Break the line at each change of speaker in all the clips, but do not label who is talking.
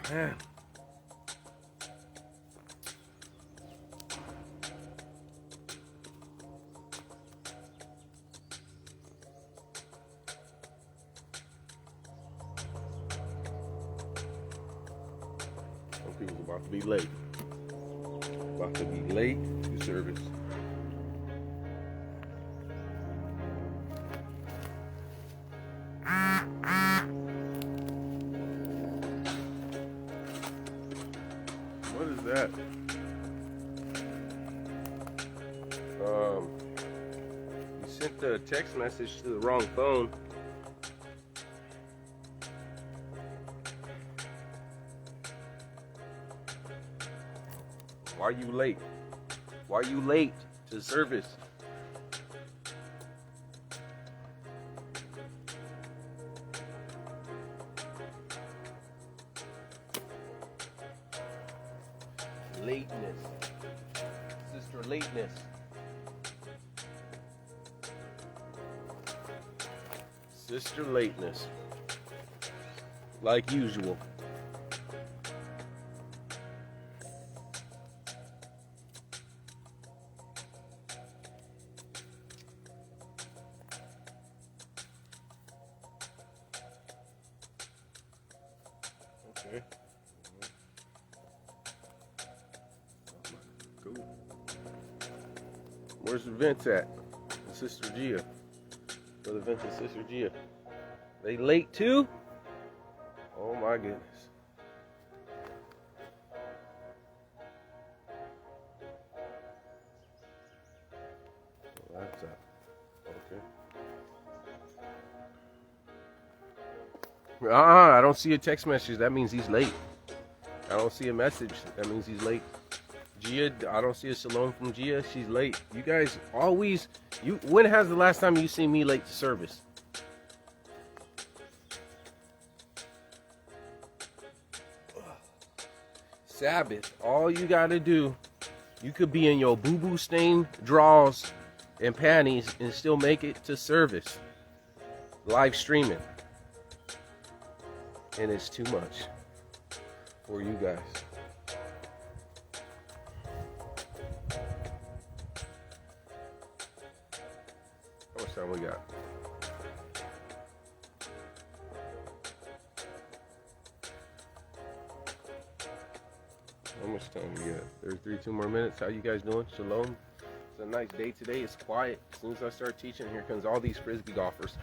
Man. Some people's about to be late. About to be late to service. What is that? You sent the text message to the wrong phone. Why are you late? Why are you late to service? Lateness. Sister lateness. Sister lateness. Like usual. Okay. Cool. Where's the Vince at? And Sister Gia. Brother Vince and Sister Gia. They late too? Oh my goodness. Laptop. Okay. I don't see a text message. That means he's late. I don't see a message. That means he's late. Gia, I don't see a shalom from Gia. She's late. You guys always, when has the last time you seen me late to service? Sabbath. All you gotta do, you could be in your boo-boo stained drawers and panties and still make it to service. Live streaming. And it's too much for you guys. How much time we got? How much time we got? 33, 2 more minutes. How you guys doing? Shalom. It's a nice day today. It's quiet. As soon as I start teaching, here comes all these frisbee golfers.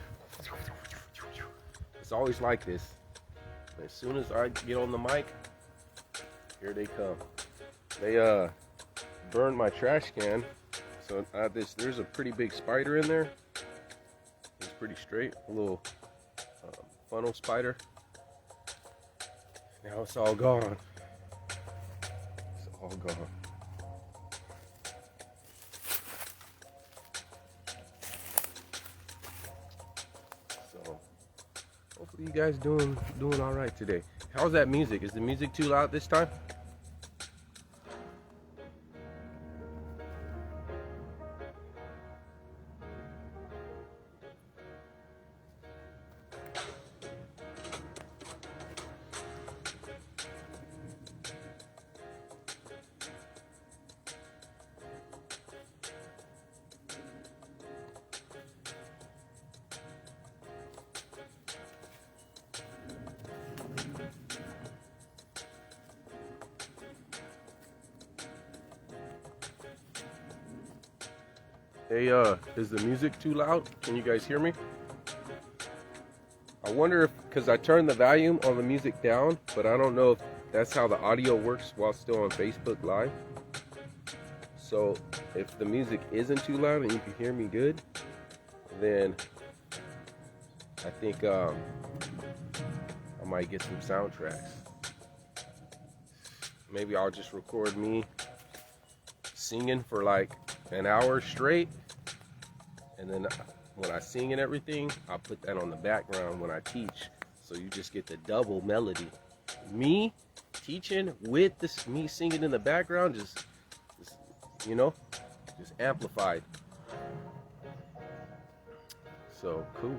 It's always like this. As soon as I get on the mic, here they come. They burned my trash can. So there's a pretty big spider in there. It's pretty straight, a little funnel spider. Now it's all gone. It's all gone. So hopefully you guys doing all right today. How's that music? Is the music too loud this time? Hey, is the music too loud? Can you guys hear me? I wonder if, because I turned the volume on the music down, but I don't know if that's how the audio works while still on Facebook Live. So if the music isn't too loud and you can hear me good, then I think I might get some soundtracks. Maybe I'll just record me singing for like an hour straight, and then when I sing and everything, I'll put that on the background when I teach, so you just get the double melody. Me teaching with this, me singing in the background, just you know, just amplified. So cool.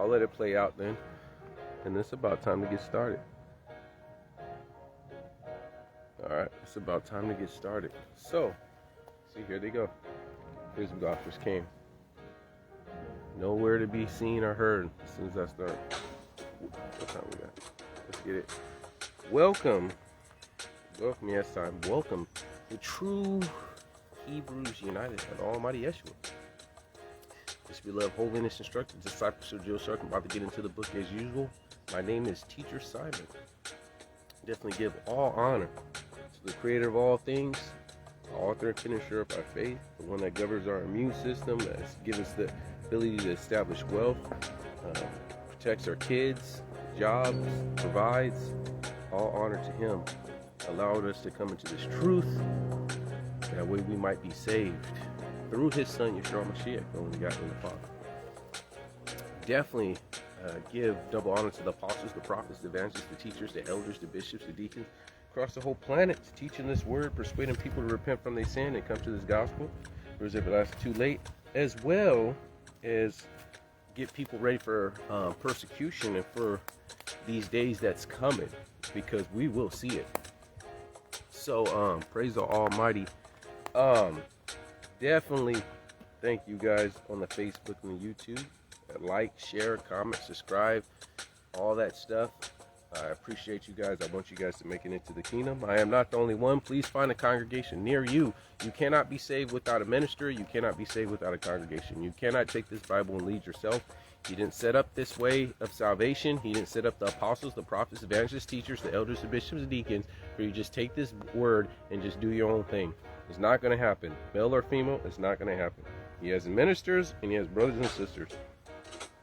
I'll let it play out then, and it's about time to get started. All right, it's about time to get started. So, see, here they go. Here's the golfers came. Nowhere to be seen or heard as soon as I start. What time we got? Let's get it. Welcome, yes, time. Welcome to True Hebrews United by the Almighty Yeshua. This we love holiness instructor, discipleship, Jill Shark. I'm about to get into the book as usual. My name is Teacher Simon. Definitely give all honor to the creator of all things, the author and finisher of our faith, the one that governs our immune system, that gives us the ability to establish wealth, protects our kids, jobs, provides. All honor to him, allowed us to come into this truth, that way we might be saved through his son Yeshua Mashiach, the only begotten of the Father. Definitely give double honor to the apostles, the prophets, the evangelists, the teachers, the elders, the bishops, the deacons, across the whole planet, teaching this word, persuading people to repent from their sin and come to this gospel. Whereas everlasting too late, as well as get people ready for persecution and for these days that's coming, because we will see it. So praise the Almighty. Definitely thank you guys on the Facebook and the YouTube. Like, share, comment, subscribe, all that stuff. I appreciate you guys. I want you guys to make it into the kingdom. I am not the only one. Please find a congregation near you. You cannot be saved without a minister. You cannot be saved without a congregation. You cannot take this Bible and lead yourself. He didn't set up this way of salvation. He didn't set up the apostles, the prophets, evangelists, teachers, the elders, the bishops, the deacons, where you just take this word and just do your own thing. It's not going to happen. Male or female, it's not going to happen. He has ministers and he has brothers and sisters.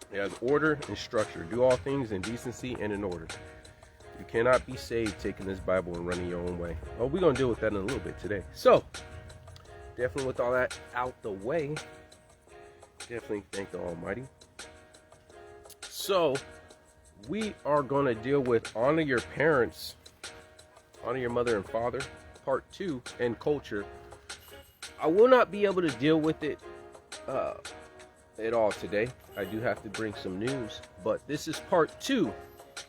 He has order and structure. Do all things in decency and in order. You cannot be saved taking this Bible and running your own way. Well, we're going to deal with that in a little bit today. So, definitely with all that out the way, definitely thank the Almighty. So, we are going to deal with honor your parents, honor your mother and father, part 2, and culture. I will not be able to deal with it at all today. I do have to bring some news, but this is part 2.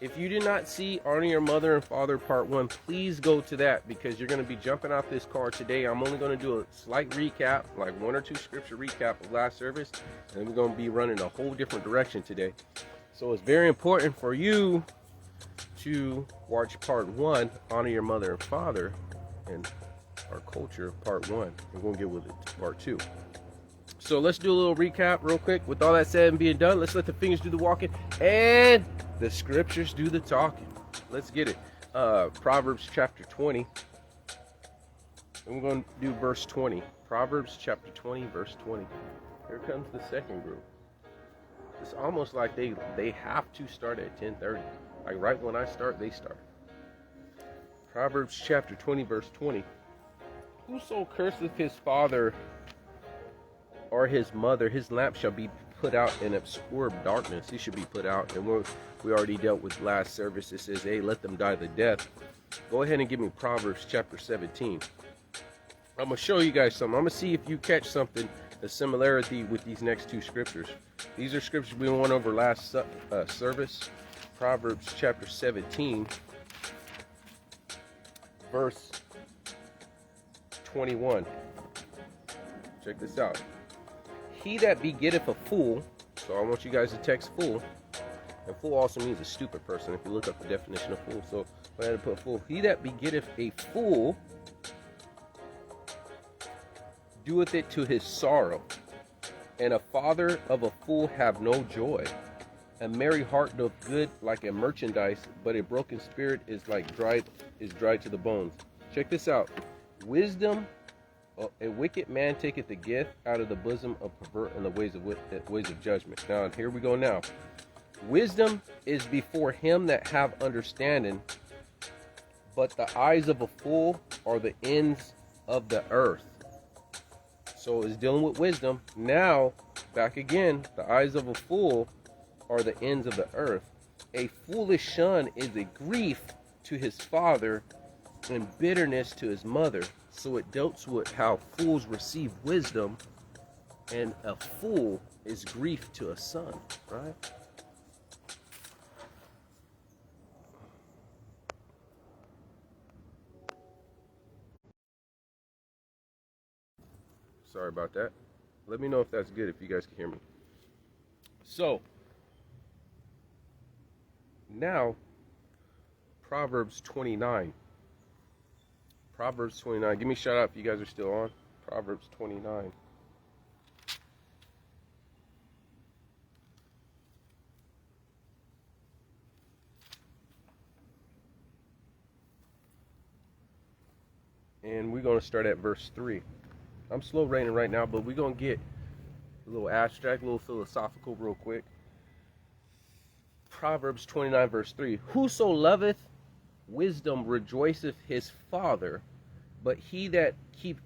If you did not see Honor Your Mother and Father part 1, please go to that, because you're going to be jumping out this car today. I'm only going to do a slight recap, like 1 or 2 scripture recap of last service, and we're going to be running a whole different direction today. So it's very important for you to watch part 1, Honor Your Mother and Father, and our culture part 1. We're going to get with it to part 2. So let's do a little recap real quick. With all that said and being done, let's let the fingers do the walking and the scriptures do the talking. Let's get it. Proverbs chapter 20. And we're going to do verse 20. Proverbs chapter 20, verse 20. Here comes the second group. It's almost like they have to start at 10:30. Like right when I start, they start. Proverbs chapter 20, verse 20. Whoso curseth his father or his mother, his lamp shall be put out in obscure darkness. He should be put out. And we already dealt with last service. It says, hey, let them die the death. Go ahead and give me Proverbs chapter 17. I'm going to show you guys something. I'm going to see if you catch something, a similarity with these next 2 scriptures. These are scriptures we went over last service. Proverbs chapter 17, verse 21. Check this out. He that begetteth a fool, so I want you guys to text fool, and fool also means a stupid person if you look up the definition of fool. So go ahead and put fool. He that begetteth a fool doeth it to his sorrow, and a father of a fool have no joy. A merry heart doth good like a merchandise, but a broken spirit is dried to the bones. Check this out. Wisdom. A wicked man taketh the gift out of the bosom of pervert in the ways of judgment. Now, here we go now. Wisdom is before him that have understanding, but the eyes of a fool are the ends of the earth. So it's dealing with wisdom. Now, back again, the eyes of a fool are the ends of the earth. A foolish son is a grief to his father, and bitterness to his mother. So it deals with how fools receive wisdom, and a fool is grief to a son, right? Sorry about that. Let me know if that's good, if you guys can hear me. So, now, Proverbs 29. Proverbs 29. Give me a shout out if you guys are still on. Proverbs 29. And we're going to start at verse 3. I'm slow raining right now, but we're going to get a little abstract, a little philosophical real quick. Proverbs 29 verse 3. Whoso loveth wisdom rejoiceth his father, but he that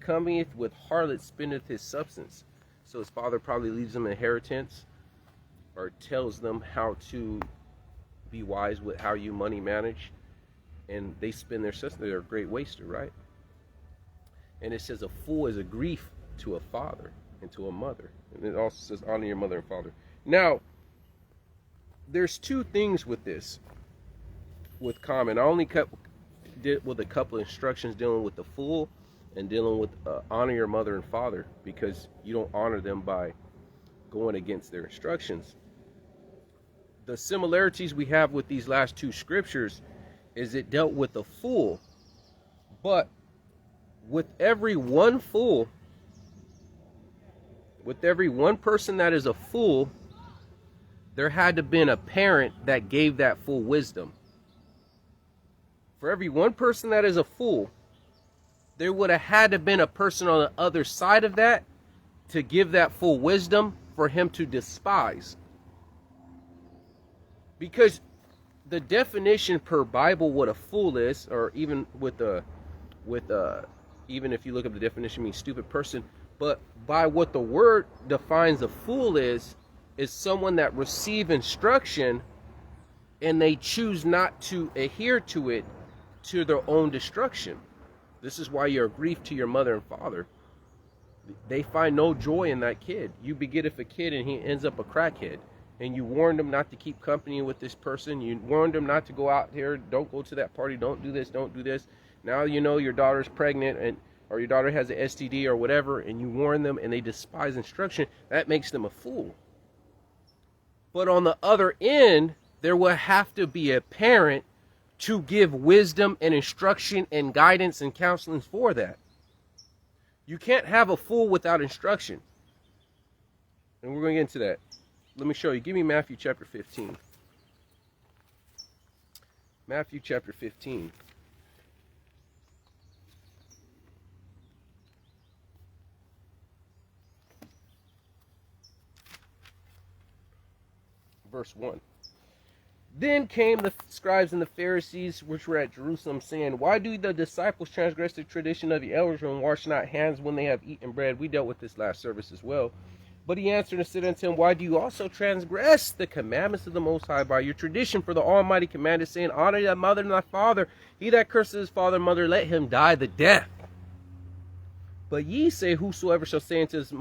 cometh with harlots spendeth his substance. So his father probably leaves him inheritance or tells them how to be wise with how you money manage, and they spend their substance. They're a great waster, right? And it says a fool is a grief to a father and to a mother. And it also says honor your mother and father. Now, there's two things with this, with common. I only did with a couple of instructions dealing with the fool and dealing with honor your mother and father, because you don't honor them by going against their instructions. The similarities we have with these last two scriptures is it dealt with the fool, but with every one fool, with every one person that is a fool, there had to have been a parent that gave that fool wisdom. For every one person that is a fool, there would have had to have been a person on the other side of that to give that fool wisdom for him to despise. Because the definition per Bible what a fool is, or even even if you look up the definition, means stupid person, but by what the word defines a fool is someone that receive instruction and they choose not to adhere to it to their own destruction. This is why you're a grief to your mother and father. They find no joy in that kid. You beget a kid and he ends up a crackhead, and you warned him not to keep company with this person. You warned him not to go out here. Don't go to that party. Don't do this. Don't do this. Now you know your daughter's pregnant, or your daughter has an STD or whatever, and you warn them and they despise instruction. That makes them a fool. But on the other end, there will have to be a parent to give wisdom and instruction and guidance and counseling for that. You can't have a fool without instruction. And we're going to get into that. Let me show you. Give me Matthew chapter 15. Matthew chapter 15. Verse 1. Then came the scribes and the Pharisees, which were at Jerusalem, saying, why do the disciples transgress the tradition of the elders and wash not hands when they have eaten bread? We dealt with this last service as well. But he answered and said unto him, why do you also transgress the commandments of the Most High by your tradition? For the Almighty commanded, saying, honor thy mother and thy father. He that curses his father and mother, let him die the death. But ye say, whosoever shall say unto his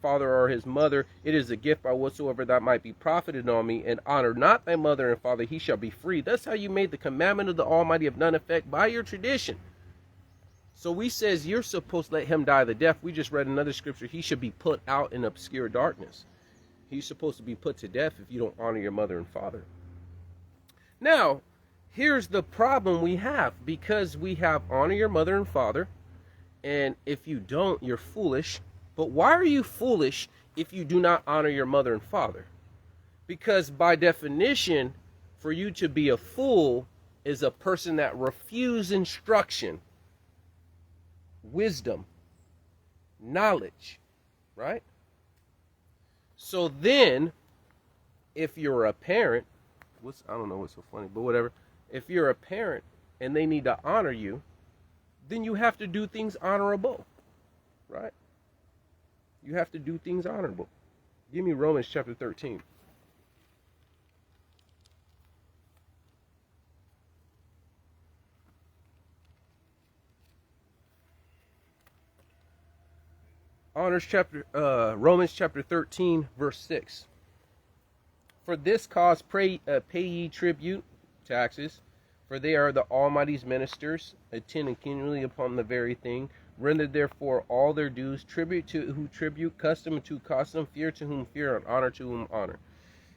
father or his mother, it is a gift by whatsoever that might be profited on me, and honor not thy mother and father, he shall be free. That's how you made the commandment of the Almighty of none effect, by your tradition. So we says you're supposed to let him die the death. We just read another scripture. He should be put out in obscure darkness. He's supposed to be put to death if you don't honor your mother and father. Now, here's the problem we have. Because we have honor your mother and father, and if you don't, you're foolish. But why are you foolish if you do not honor your mother and father? Because by definition, for you to be a fool is a person that refuses instruction, wisdom, knowledge, right? So then, if you're a parent, I don't know what's so funny, but whatever. If you're a parent and they need to honor you, then you have to do things honorable, right? You have to do things honorable. Give me Romans chapter 13. Romans chapter 13, verse 6. For this cause pay ye tribute, taxes, for they are the Almighty's ministers, attending continually upon the very thing Render therefore all their dues, tribute to who tribute, custom to custom, fear to whom fear, and honor to whom honor.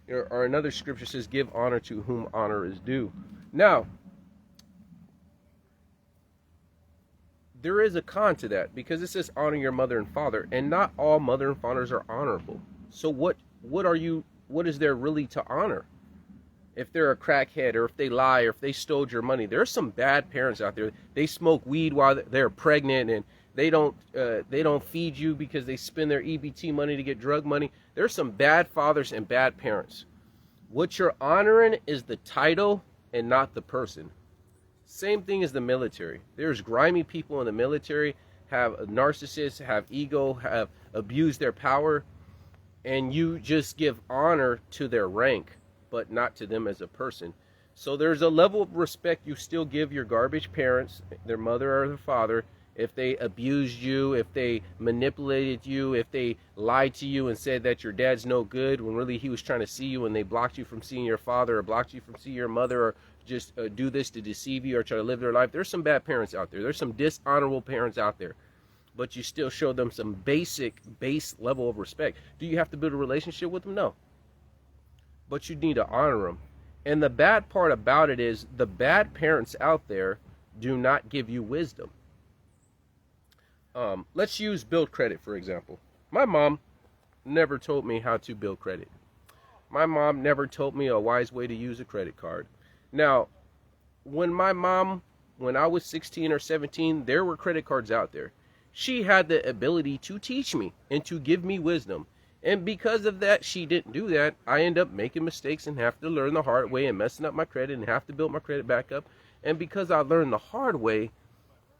Or another scripture says, give honor to whom honor is due. Now, there is a con to that, because it says honor your mother and father, and not all mother and fathers are honorable. So what is there really to honor? If they're a crackhead, or if they lie, or if they stole your money. There are some bad parents out there. They smoke weed while they're pregnant, and they don't feed you because they spend their EBT money to get drug money. There's some bad fathers and bad parents. What you're honoring is the title and not the person. Same thing as the military. There's grimy people in the military, have narcissists, have ego, have abused their power, and you just give honor to their rank, but not to them as a person. So there's a level of respect you still give your garbage parents, their mother or their father, if they abused you, if they manipulated you, if they lied to you and said that your dad's no good when really he was trying to see you, and they blocked you from seeing your father, or blocked you from seeing your mother, or just do this to deceive you or try to live their life. There's some bad parents out there. There's some dishonorable parents out there. But you still show them some base level of respect. Do you have to build a relationship with them? No. But you need to honor them. And the bad part about it is the bad parents out there do not give you wisdom. Let's use build credit, for example. My mom never told me how to build credit. My mom never told me a wise way to use a credit card. Now, when I was 16 or 17, there were credit cards out there. She had the ability to teach me and to give me wisdom. And because of that, she didn't do that. I end up making mistakes and have to learn the hard way and messing up my credit and have to build my credit back up. And because I learned the hard way,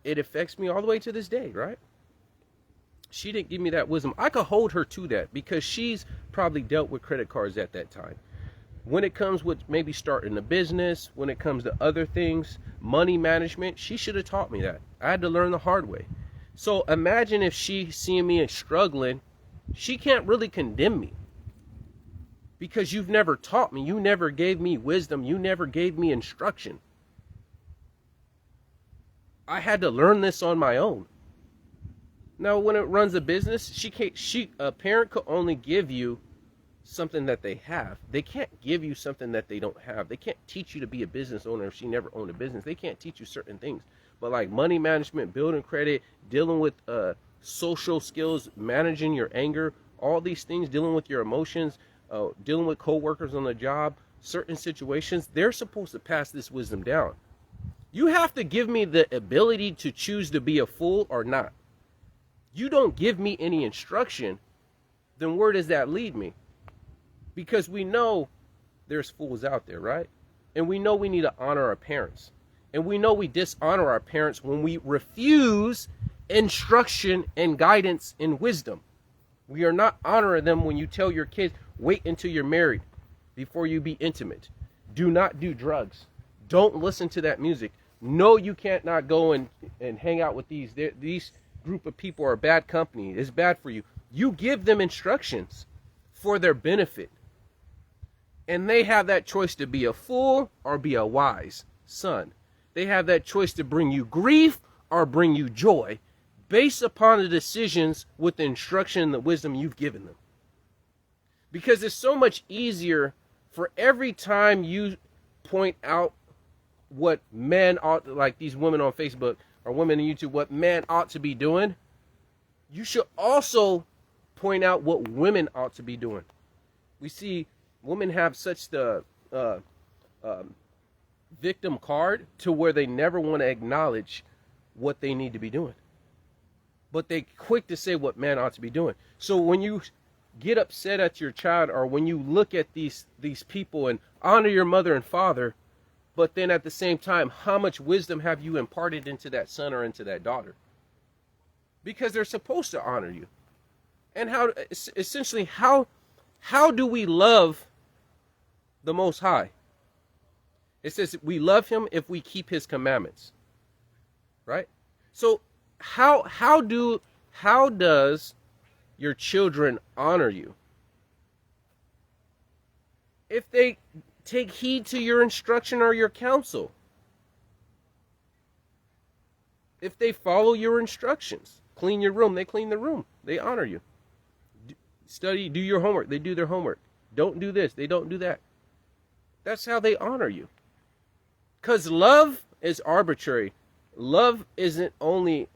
it affects me all the way to this day, right? She didn't give me that wisdom. I could hold her to that because she's probably dealt with credit cards at that time. When it comes with maybe starting a business, when it comes to other things, money management, she should have taught me that. I had to learn the hard way. So imagine if she seeing me struggling, she can't really condemn me because you've never taught me. You never gave me wisdom. You never gave me instruction. I had to learn this on my own. Now, when it runs a business, a parent could only give you something that they have. They can't give you something that they don't have. They can't teach you to be a business owner if she never owned a business. They can't teach you certain things. But like money management, building credit, dealing with social skills, managing your anger, all these things, dealing with your emotions, dealing with coworkers on the job, certain situations, they're supposed to pass this wisdom down. You have to give me the ability to choose to be a fool or not. You don't give me any instruction, then where does that lead me? Because we know there's fools out there, right? And we know we need to honor our parents. And we know we dishonor our parents when we refuse instruction and guidance and wisdom. We are not honoring them when you tell your kids, wait until you're married before you be intimate. Do not do drugs. Don't listen to that music. No, you can't not go and hang out with these group of people are bad company. It's bad for you. You give them instructions for their benefit. And they have that choice to be a fool or be a wise son. They have that choice to bring you grief or bring you joy based upon the decisions with the instruction and the wisdom you've given them. Because it's so much easier for every time you point out what men ought, like these women on Facebook or women on YouTube, what men ought to be doing, you should also point out what women ought to be doing. We see women have such the victim card to where they never want to acknowledge what they need to be doing. But they quick to say what men ought to be doing. So when you get upset at your child, or when you look at these people and honor your mother and father, but then at the same time, how much wisdom have you imparted into that son or into that daughter? Because they're supposed to honor you. And how do we love the Most High? It says we love him if we keep his commandments. Right? So how does your children honor you? If they take heed to your instruction or your counsel. If they follow your instructions, clean your room, they clean the room. They honor you. Study, do your homework, they do their homework. Don't do this, they don't do that. That's how they honor you. Because love is arbitrary. Love isn't only...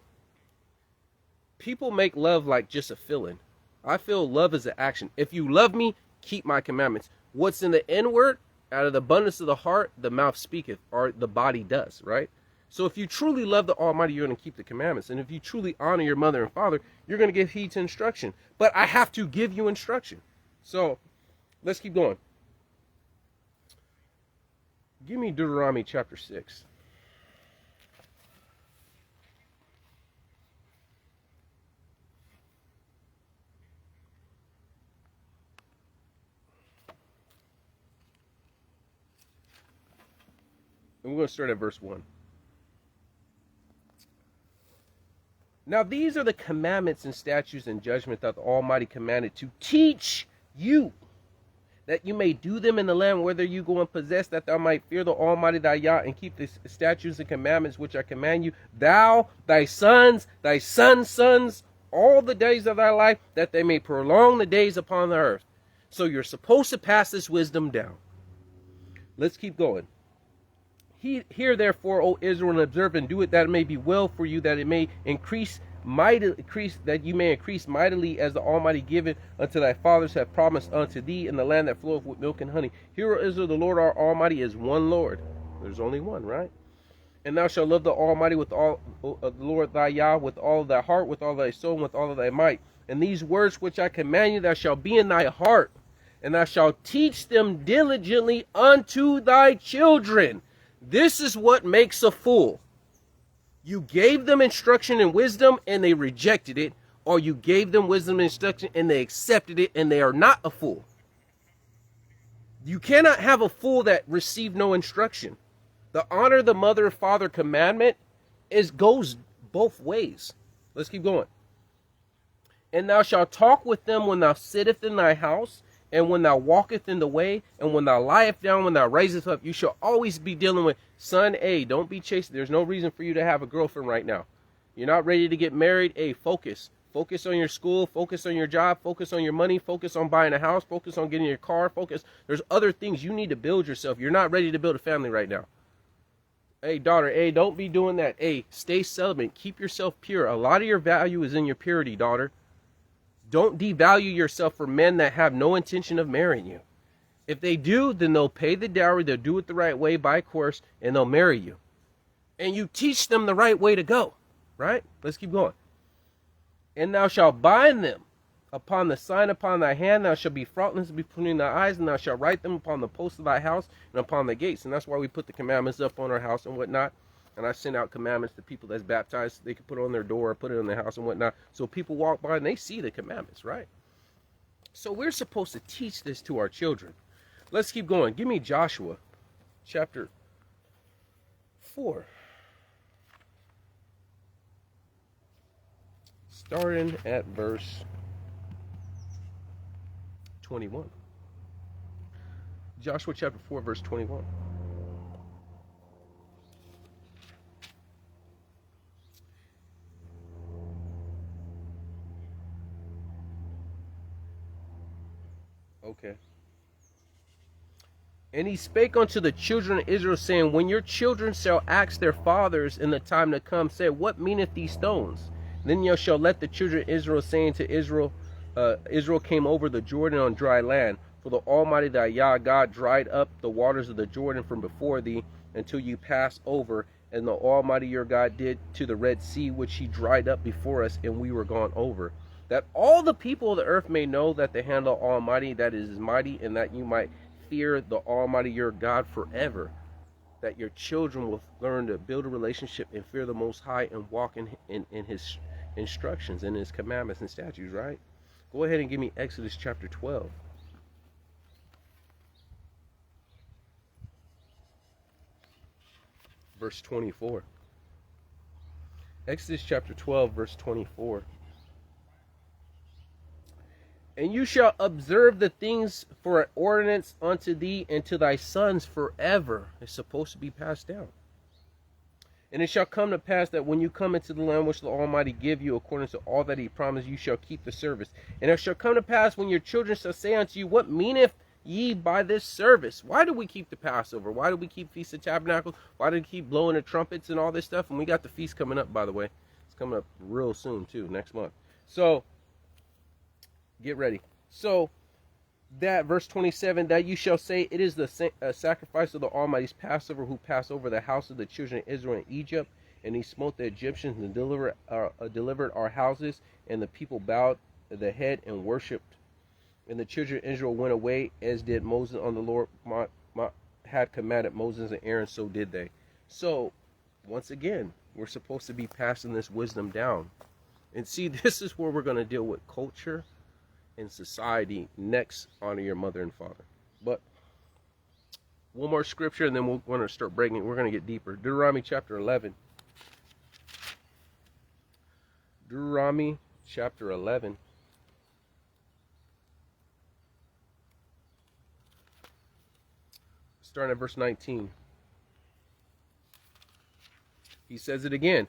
People make love like just a feeling. I feel love is an action. If you love me, keep my commandments. What's in the N-word? Out of the abundance of the heart, the mouth speaketh, or the body does, right? So if you truly love the Almighty, you're going to keep the commandments. And if you truly honor your mother and father, you're going to give heed to instruction. But I have to give you instruction. So let's keep going. Give me Deuteronomy chapter 6. And we're going to start at verse 1. Now these are the commandments and statutes and judgments that the Almighty commanded to teach you, that you may do them in the land whether you go and possess, that thou might fear the Almighty thy Yah, and keep the statutes and commandments which I command you, thou, thy sons, thy sons' sons, all the days of thy life, that they may prolong the days upon the earth. So you're supposed to pass this wisdom down. Let's keep going. Hear therefore, O Israel, and observe and do it, that it may be well for you, that it may increase that you may increase mightily, as the Almighty giveth unto thy fathers have promised unto thee, in the land that floweth with milk and honey. Hear, O Israel, the Lord our Almighty is one Lord. There's only one, right? And thou shalt love the Almighty with all the Lord thy Yah, with all thy heart, with all thy soul, and with all of thy might. And these words which I command you, thou shalt be in thy heart, and thou shalt teach them diligently unto thy children. This is what makes a fool. You gave them instruction and wisdom and they rejected it, or you gave them wisdom and instruction and they accepted it, and they are not a fool. You cannot have a fool that received no instruction. The honor the mother and father commandment goes both ways. Let's keep going. And thou shalt talk with them when thou sittest in thy house, and when thou walkest in the way, and when thou liest down, when thou raisest up. You shall always be dealing with, son, hey, don't be chasing. There's no reason for you to have a girlfriend right now. You're not ready to get married. Hey, focus. Focus on your school. Focus on your job. Focus on your money. Focus on buying a house. Focus on getting your car. Focus. There's other things you need to build yourself. You're not ready to build a family right now. Hey, daughter, hey, don't be doing that. Hey, stay celibate. Keep yourself pure. A lot of your value is in your purity, daughter. Don't devalue yourself for men that have no intention of marrying you. If they do, then they'll pay the dowry, they'll do it the right way by course, and they'll marry you. And you teach them the right way to go, right? Let's keep going. And thou shalt bind them upon the sign upon thy hand, thou shalt be faultless between thy eyes, and thou shalt write them upon the posts of thy house and upon the gates. And that's why we put the commandments up on our house and whatnot. And I send out commandments to people that's baptized. They can put it on their door, put it in their house and whatnot. So people walk by and they see the commandments, right? So we're supposed to teach this to our children. Let's keep going. Give me Joshua chapter 4. Starting at verse 21. Joshua chapter 4, verse 21. Okay. And he spake unto the children of Israel, saying, when your children shall ask their fathers in the time to come, say, what meaneth these stones? Then ye shall let the children of Israel, saying to Israel, Israel came over the Jordan on dry land. For the Almighty thy Yah God dried up the waters of the Jordan from before thee, until you pass over. And the Almighty your God did to the Red Sea, which he dried up before us, and we were gone over. That all the people of the earth may know that the hand of the Almighty, that is mighty, and that you might fear the Almighty your God forever. That your children will learn to build a relationship and fear the Most High and walk in his instructions and his commandments and statutes, right? Go ahead and give me Exodus chapter 12. Verse 24. Exodus chapter 12, verse 24. And you shall observe the things for an ordinance unto thee and to thy sons forever. It's supposed to be passed down. And it shall come to pass that when you come into the land which the Almighty give you, according to all that he promised, you shall keep the service. And it shall come to pass when your children shall say unto you, what meaneth ye by this service? Why do we keep the Passover? Why do we keep Feast of Tabernacles? Why do we keep blowing the trumpets and all this stuff? And we got the feast coming up, by the way. It's coming up real soon, too, next month. So, get ready. So, that verse 27, that you shall say, it is the sacrifice of the Almighty's Passover, who passed over the house of the children of Israel in Egypt, and he smote the Egyptians and delivered our houses, and the people bowed the head and worshipped. And the children of Israel went away, as did Moses on the Lord had commanded Moses and Aaron, so did they. So, once again, we're supposed to be passing this wisdom down. And see, this is where we're going to deal with culture in society. Next, honor your mother and father. But one more scripture, and then we're going to start breaking it. We're going to get deeper. Deuteronomy chapter 11. Deuteronomy chapter 11. Starting at verse 19. He says it again.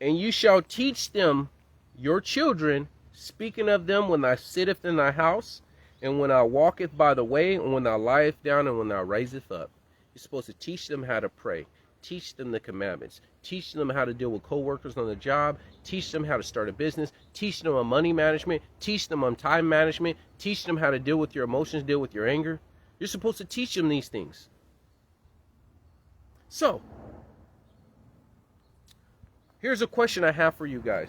And you shall teach them your children, speaking of them when thou sittest in thy house, and when thou walkest by the way, and when thou liest down, and when thou risest up. You're supposed to teach them how to pray. Teach them the commandments. Teach them how to deal with co-workers on the job. Teach them how to start a business. Teach them on money management. Teach them on time management. Teach them how to deal with your emotions, deal with your anger. You're supposed to teach them these things. So, here's a question I have for you guys.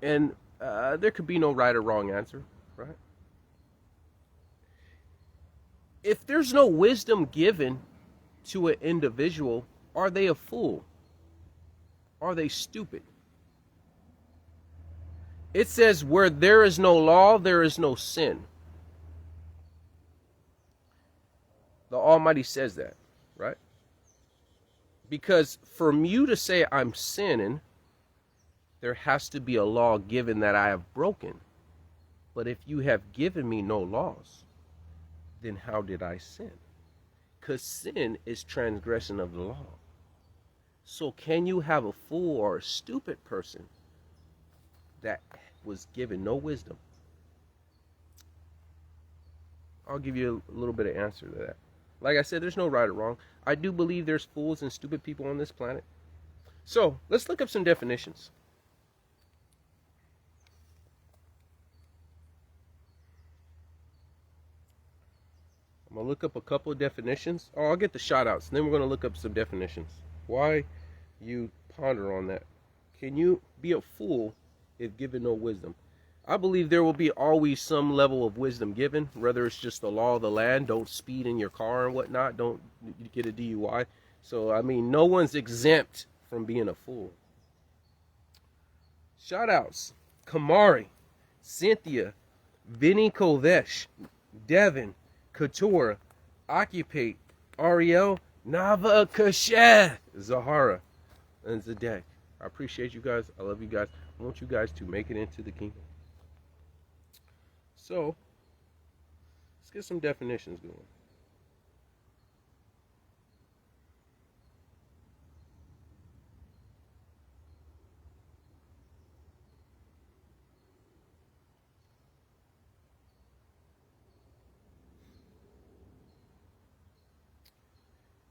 And there could be no right or wrong answer, right? If there's no wisdom given to an individual, are they a fool? Are they stupid? It says, where there is no law, there is no sin. The Almighty says that, right? Because for you to say I'm sinning, there has to be a law given that I have broken. But if you have given me no laws, then how did I sin? Because sin is transgression of the law. So can you have a fool or a stupid person that was given no wisdom? I'll give you a little bit of answer to that. Like I said, there's no right or wrong. I do believe there's fools and stupid people on this planet. So let's look up some definitions. I'm going to look up a couple of definitions. Oh, I'll get the shout outs. And then we're going to look up some definitions. Why you ponder on that. Can you be a fool if given no wisdom? I believe there will be always some level of wisdom given, whether it's just the law of the land, don't speed in your car and whatnot, don't get a DUI. So, I mean, no one's exempt from being a fool. Shout outs. Kamari, Cynthia, Vinny Kovesh, Devin, Couture, Occupate, Ariel, Nava Kasher, Zahara, and Zadek. I appreciate you guys. I love you guys. I want you guys to make it into the kingdom. So, let's get some definitions going.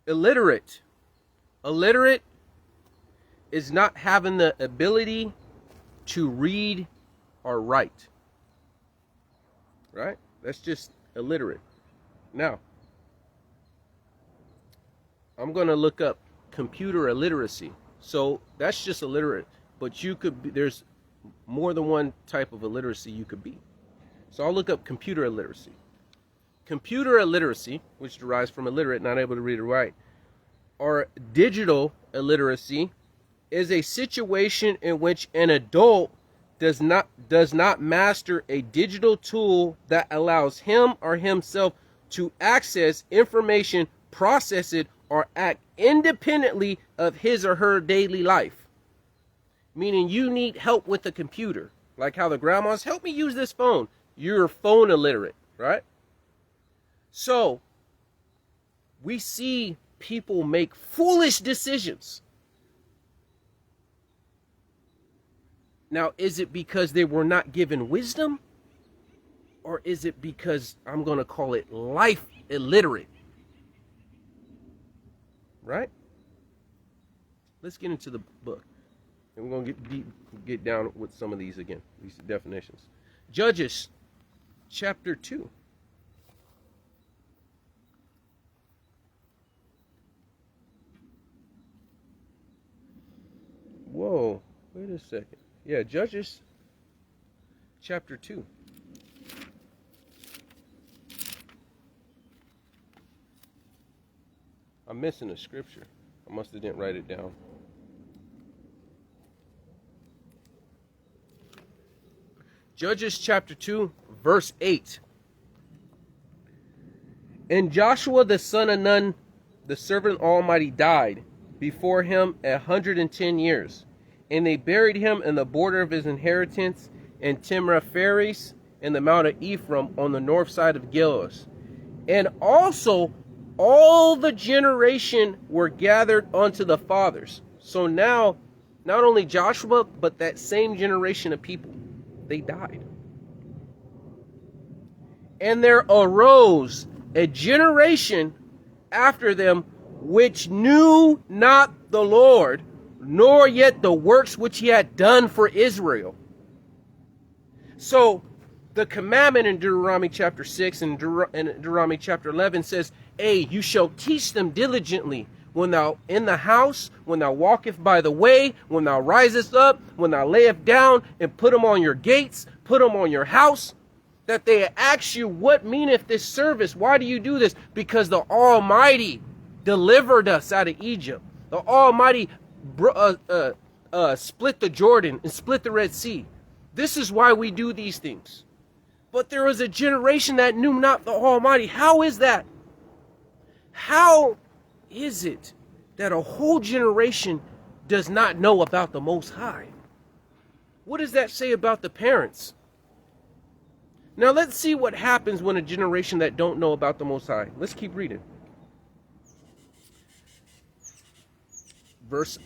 Illiterate. Illiterate is not having the ability to read or write. Right? That's just illiterate. Now, I'm going to look up computer illiteracy. So that's just illiterate. But you could be, there's more than one type of illiteracy you could be. So I'll look up computer illiteracy. Computer illiteracy, which derives from illiterate, not able to read or write, or digital illiteracy, is a situation in which an adult does not master a digital tool that allows him or himself to access information, process it, or act independently of his or her daily life. Meaning you need help with the computer. Like how the grandmas, help me use this phone. You're phone illiterate, right? So, we see people make foolish decisions. Now, is it because they were not given wisdom? Or is it because, I'm going to call it life illiterate? Right? Let's get into the book. And we're going to get down with some of these again, these definitions. Judges chapter 2. Whoa, wait a second. Yeah, Judges chapter 2. I'm missing a scripture. I must have didn't write it down. Judges chapter 2, verse 8. And Joshua the son of Nun, the servant Almighty, died before him 110 years. And they buried him in the border of his inheritance in Timnah-Pheres in the mount of Ephraim on the north side of Gilead. And also all the generation were gathered unto the fathers. So now, not only Joshua, but that same generation of people, they died. And there arose a generation after them which knew not the Lord, nor yet the works which he had done for Israel. So the commandment in Deuteronomy chapter 6 and Deuteronomy chapter 11 says, hey, you shall teach them diligently when thou in the house, when thou walkest by the way, when thou risest up, when thou layest down, and put them on your gates, put them on your house, that they ask you, what meaneth this service? Why do you do this? Because the Almighty delivered us out of Egypt. The Almighty split the Jordan and split the Red Sea. This is why we do these things. But there was a generation that knew not the Almighty. How is that? How is it that a whole generation does not know about the Most High? What does that say about the parents? Now let's see what happens when a generation that don't know about the Most High. Let's keep reading.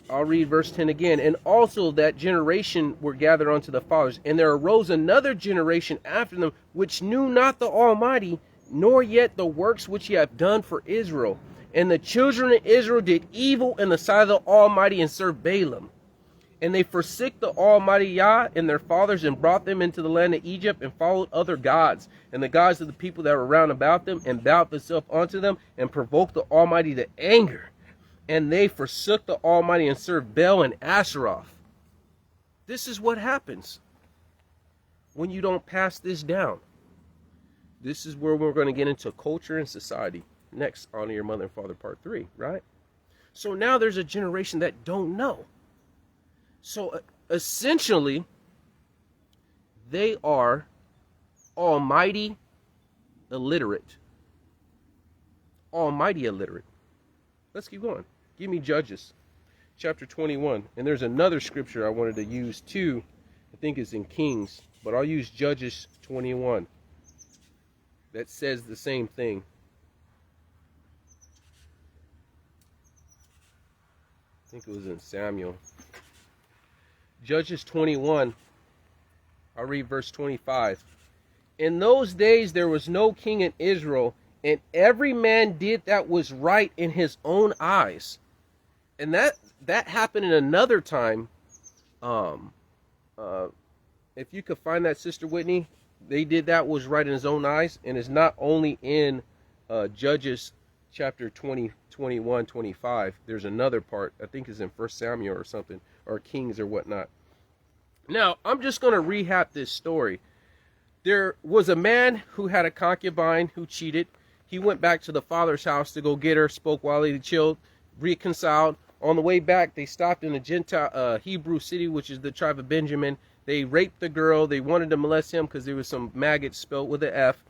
I'll read verse 10 again. And also that generation were gathered unto the fathers. And there arose another generation after them, which knew not the Almighty, nor yet the works which he hath done for Israel. And the children of Israel did evil in the sight of the Almighty, and served Balaam. And they forsook the Almighty Yah and their fathers, and brought them into the land of Egypt, and followed other gods, and the gods of the people that were round about them, and bowed themselves unto them, and provoked the Almighty to anger. And they forsook the Almighty, and served Baal and Asheroth. This is what happens when you don't pass this down. This is where we're going to get into culture and society. Next, Honor Your Mother and Father, part 3, right? So now there's a generation that don't know. So essentially, they are almighty illiterate. Almighty illiterate. Let's keep going. Give me Judges chapter 21. And there's another scripture I wanted to use too. I think it's in Kings, but I'll use Judges 21. That says the same thing. I think it was in Samuel. Judges 21, I'll read verse 25. In those days there was no king in Israel, and every man did that was right in his own eyes. And that happened in another time. If you could find that, Sister Whitney, they did that was right in his own eyes, and it's not only in Judges chapter 20, 21, 25. There's another part, I think is in 1 Samuel or something, or Kings or whatnot. Now, I'm just going to rehab this story. There was a man who had a concubine who cheated. He went back to the father's house to go get her, spoke while he chilled, reconciled. On the way back, they stopped in a Gentile Hebrew city, which is the tribe of Benjamin. They raped the girl. They wanted to molest him because there was some maggots spelled with an F.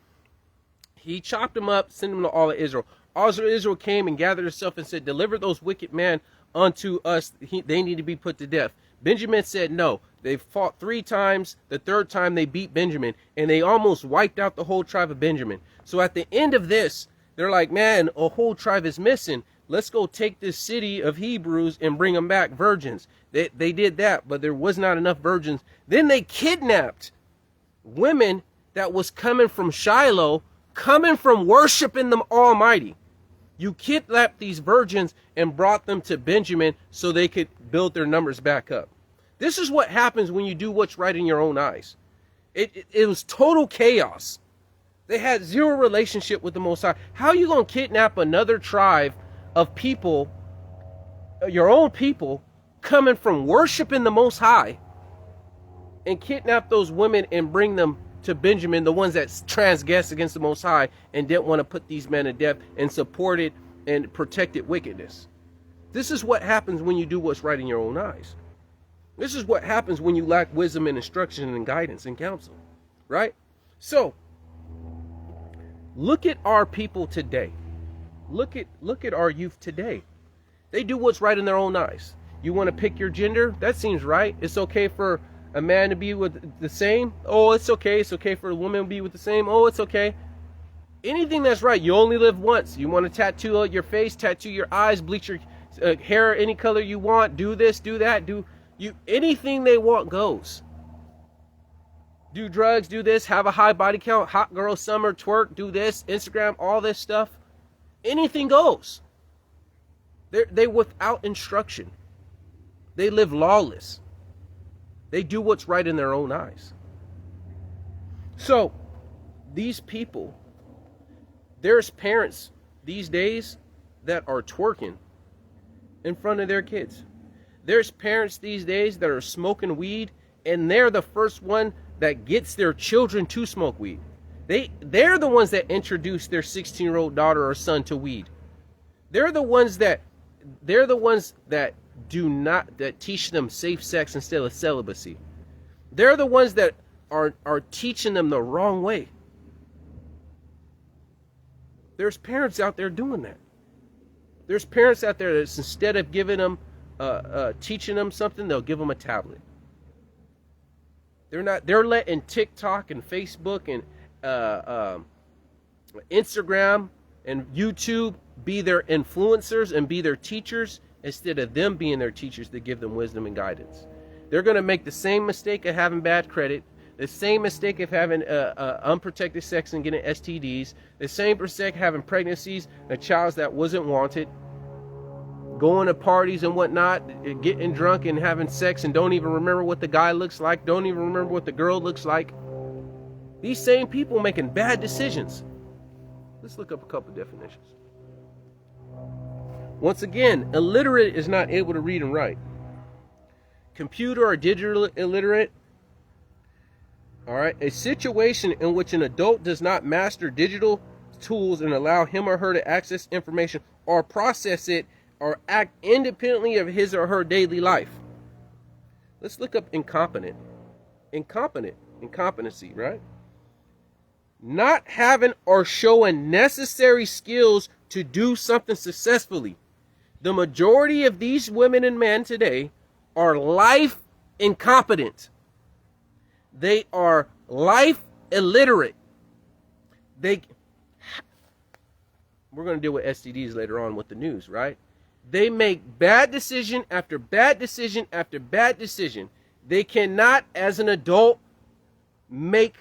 He chopped him up, sent him to all of Israel. All of Israel came and gathered itself and said, deliver those wicked men unto us. They need to be put to death. Benjamin said no. They fought 3 times. The 3rd time they beat Benjamin, and they almost wiped out the whole tribe of Benjamin. So at the end of this, they're like, man, a whole tribe is missing. let's go take this city of Hebrews and bring them back virgins. They did that, but there was not enough virgins. Then they kidnapped women that was coming from Shiloh, coming from worshiping the Almighty. You kidnapped these virgins and brought them to Benjamin so they could build their numbers back up. This is what happens when you do what's right in your own eyes. It was total chaos. They had zero relationship with the Most High. How are you going to kidnap another tribe of people, your own people, coming from worshiping the Most High, and kidnap those women and bring them to Benjamin, the ones that transgressed against the Most High and didn't want to put these men to death and supported and protected wickedness? This is what happens when you do what's right in your own eyes. This is what happens when you lack wisdom and instruction and guidance and counsel, right? So, look at our people today. Look at our youth today. They do what's right in their own eyes. You want to pick your gender? That seems right. It's okay for a man to be with the same. Oh, it's okay. It's okay for a woman to be with the same. Oh, it's okay. Anything that's right. You only live once. You want to tattoo your face, tattoo your eyes, bleach your hair any color you want. Do this, do that, anything they want goes. Do drugs, do this, have a high body count, hot girl summer, twerk, do this, Instagram, all this stuff. Anything goes. They without instruction. They live lawless. They do what's right in their own eyes. So, these people, there's parents these days that are twerking in front of their kids. There's parents these days that are smoking weed, and they're the first one that gets their children to smoke weed. They're the ones that introduce their 16-year-old daughter or son to weed. They're the ones that teach them safe sex instead of celibacy. They're the ones that are teaching them the wrong way. There's parents out there doing that. There's parents out there that instead of giving them teaching them something, they'll give them a tablet. They're letting TikTok and Facebook and Instagram and YouTube be their influencers and be their teachers instead of them being their teachers to give them wisdom and guidance. They're going to make the same mistake of having bad credit, the same mistake of having unprotected sex and getting STDs, the same mistake of having pregnancies, a child that wasn't wanted, going to parties and whatnot, getting drunk and having sex and don't even remember what the guy looks like, don't even remember what the girl looks like. These same people making bad decisions. Let's look up a couple definitions. Once again, illiterate is not able to read and write. Computer or digital illiterate. All right, a situation in which an adult does not master digital tools and allow him or her to access information or process it or act independently of his or her daily life. Let's look up incompetent. Incompetency, right? Not having or showing necessary skills to do something successfully. The majority of these women and men today are life incompetent. They are life illiterate. We're going to deal with STDs later on with the news, right? They make bad decision after bad decision after bad decision. They cannot, as an adult, make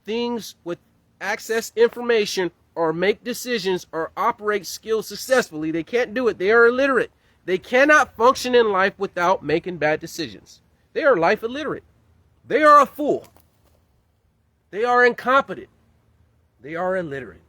things with access information or make decisions or operate skills successfully. They can't do it. They are illiterate. They cannot function in life without making bad decisions. They are life illiterate. They are a fool. They are incompetent. They are illiterate.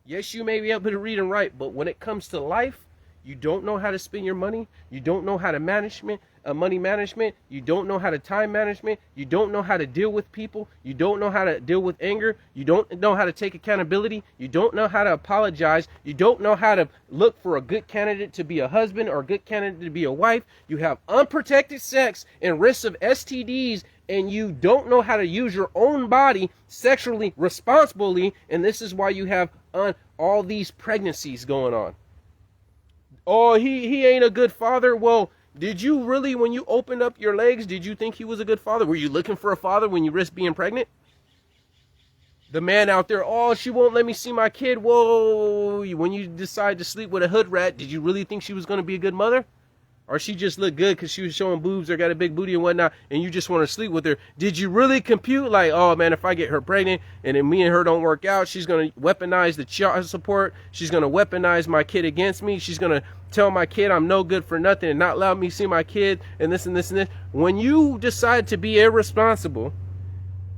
Yes, you may be able to read and write, but when it comes to life, you don't know how to spend your money. You don't know how to money management. You don't know how to time management. You don't know how to deal with people. You don't know how to deal with anger. You don't know how to take accountability. You don't know how to apologize. You don't know how to look for a good candidate to be a husband or a good candidate to be a wife. You have unprotected sex and risks of STDs, and you don't know how to use your own body sexually responsibly, and this is why you have all these pregnancies going on. Oh, he ain't a good father. Well, did you really, when you opened up your legs, did you think he was a good father? Were you looking for a father when you risked being pregnant? The man out there, oh, she won't let me see my kid. Whoa, when you decide to sleep with a hood rat, did you really think she was going to be a good mother? Or she just looked good because she was showing boobs or got a big booty and whatnot, and you just want to sleep with her? Did you really compute like, oh man, if I get her pregnant and then me and her don't work out, she's going to weaponize the child support, she's going to weaponize my kid against me, she's going to tell my kid I'm no good for nothing and not allow me to see my kid and this and this and this. When you decide to be irresponsible,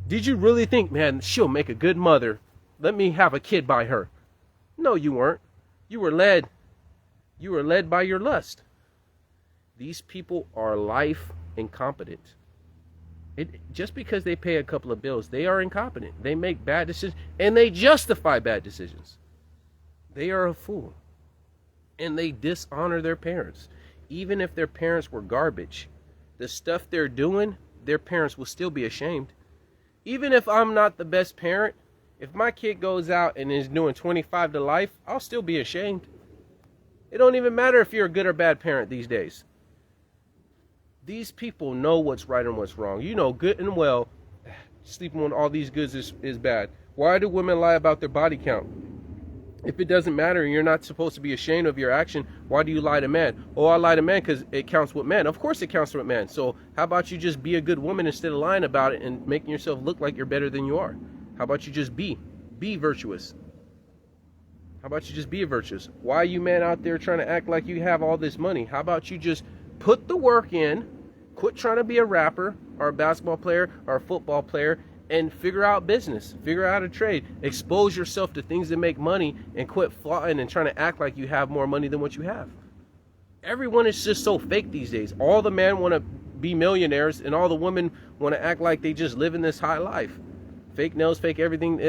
did you really think, man, she'll make a good mother, let me have a kid by her? No, you weren't. You were led by your lust. These people are life incompetent. Just because they pay a couple of bills, they are incompetent. They make bad decisions, and they justify bad decisions. They are a fool. And they dishonor their parents. Even if their parents were garbage, the stuff they're doing, their parents will still be ashamed. Even if I'm not the best parent, if my kid goes out and is doing 25 to life, I'll still be ashamed. It don't even matter if you're a good or bad parent these days. These people know what's right and what's wrong. You know good and well sleeping on all these goods is bad. Why do women lie about their body count? If it doesn't matter and you're not supposed to be ashamed of your action, why do you lie to men? Oh, I lie to men because it counts with men. Of course it counts with men. So how about you just be a good woman instead of lying about it and making yourself look like you're better than you are? How about you just be virtuous? How about you just be virtuous? Why are you men out there trying to act like you have all this money? How about you just put the work in, quit trying to be a rapper or a basketball player or a football player, and figure out business, figure out a trade, expose yourself to things that make money, and quit flaunting and trying to act like you have more money than what you have. Everyone is just so fake these days. All the men want to be millionaires, and all the women want to act like they just live in this high life. Fake nails, fake everything,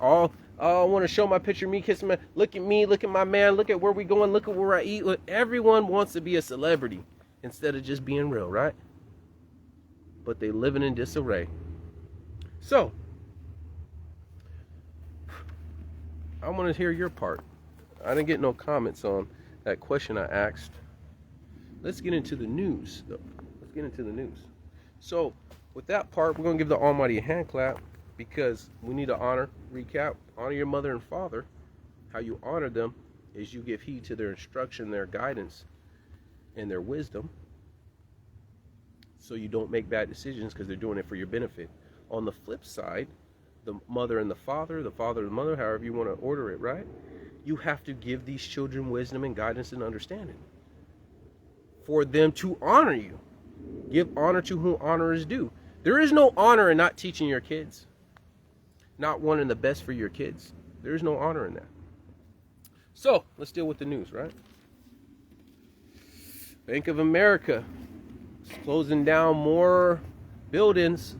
all. Oh, I want to show my picture of me kissing my, look at me, look at my man, look at where we going, look at where I eat. Look, everyone wants to be a celebrity instead of just being real, right? But they living in disarray. So, I want to hear your part. I didn't get no comments on that question I asked. Let's get into the news, though. Let's get into the news. So, with that part, we're going to give the Almighty a hand clap because we need to honor your mother and father. How you honor them is you give heed to their instruction, their guidance, and their wisdom, so you don't make bad decisions because they're doing it for your benefit. On the flip side, the mother and the father and the mother, however you want to order it, right? You have to give these children wisdom and guidance and understanding for them to honor you. Give honor to whom honor is due. There is no honor in not teaching your kids, not wanting the best for your kids. There is no honor in that. So, let's deal with the news, right? Bank of America is closing down more buildings.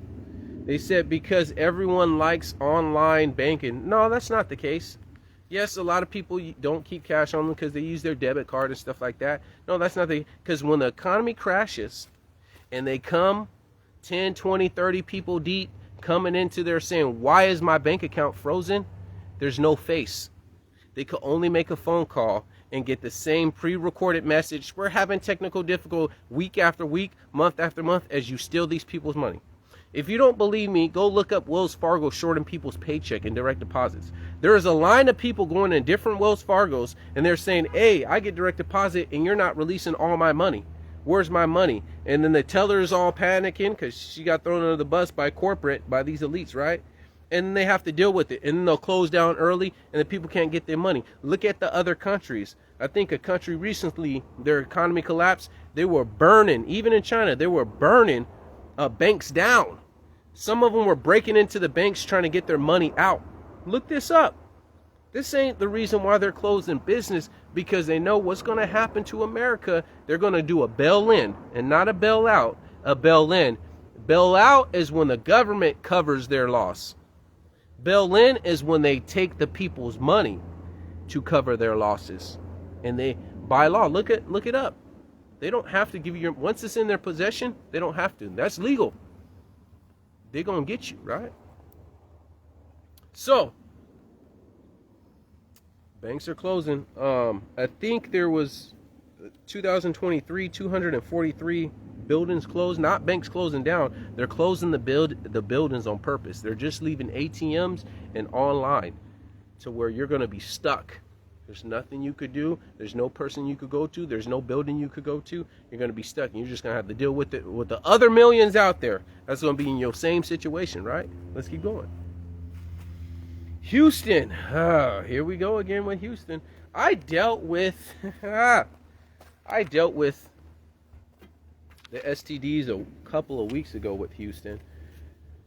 They said because everyone likes online banking. No, that's not the case. Yes, a lot of people don't keep cash on them because they use their debit card and stuff like that. No, that's not because when the economy crashes and they come 10, 20, 30 people deep coming into there saying, why is my bank account frozen? There's no face. They could only make a phone call and get the same pre-recorded message. We're having technical difficulty week after week, month after month as you steal these people's money. If you don't believe me, go look up Wells Fargo shorting people's paycheck and direct deposits. There is a line of people going in different Wells Fargos and they're saying, hey, I get direct deposit and you're not releasing all my money. Where's my money? And then the teller is all panicking because she got thrown under the bus by corporate, by these elites, right? And they have to deal with it. And then they'll close down early and the people can't get their money. Look at the other countries. I think a country recently, their economy collapsed. They were burning, even in China, they were burning banks down. Some of them were breaking into the banks trying to get their money out. Look this up. This ain't the reason why they're closing business, because they know what's going to happen to America. They're going to do a bail-in and not a bail-out, a bail-in. Bail-out is when the government covers their loss. Bail-in is when they take the people's money to cover their losses. And they, by law, look it up. They don't have to give you once it's in their possession, they don't have to. That's legal. They're going to get you, right? So, banks are closing. I think there was 2023, $243 buildings closed, not banks closing down. They're closing the buildings on purpose. They're just leaving ATMs and online to where you're going to be stuck. There's nothing you could do. There's no person you could go to. There's no building you could go to. You're going to be stuck. And you're just going to have to deal with it with the other millions out there. That's going to be in your same situation, right? Let's keep going. Houston. Here we go again with Houston. I dealt with the STDs a couple of weeks ago with Houston.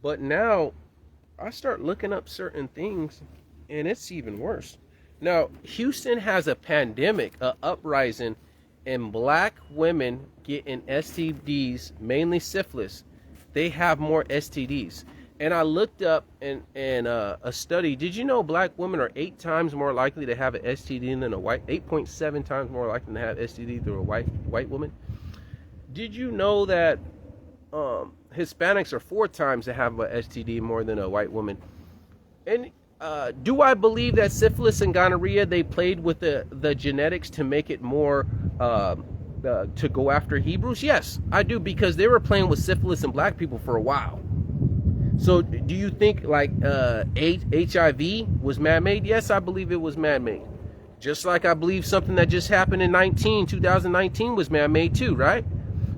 But now I start looking up certain things and it's even worse. Now, Houston has a pandemic, a uprising, and black women getting STDs, mainly syphilis. They have more STDs. And I looked up in a study. Did you know black women are 8 times more likely to have an STD than a white? 8.7 times more likely to have STD than a white woman. Did you know that Hispanics are 4 times to have an STD more than a white woman? And do I believe that syphilis and gonorrhea, they played with the genetics to make it more to go after Hebrews? Yes, I do, because they were playing with syphilis in black people for a while. So do you think like HIV was man-made? Yes, I believe it was man-made. Just like I believe something that just happened in 2019 was man-made too, right?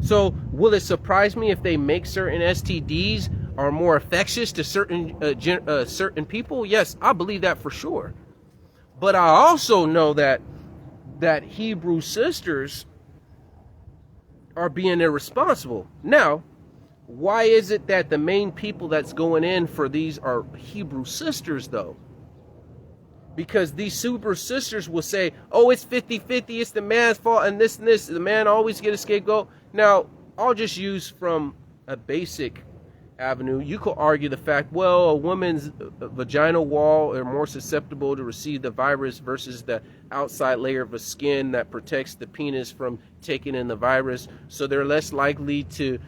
So will it surprise me if they make certain STDs are more infectious to certain people? Yes, I believe that for sure. But I also know that Hebrew sisters are being irresponsible. Now, why is it that the main people that's going in for these are Hebrew sisters, though? Because these super sisters will say, oh, it's 50-50, it's the man's fault, and this, the man always get a scapegoat. Now, I'll just use from a basic avenue. You could argue the fact, well, a woman's vaginal wall are more susceptible to receive the virus versus the outside layer of a skin that protects the penis from taking in the virus, so they're less likely to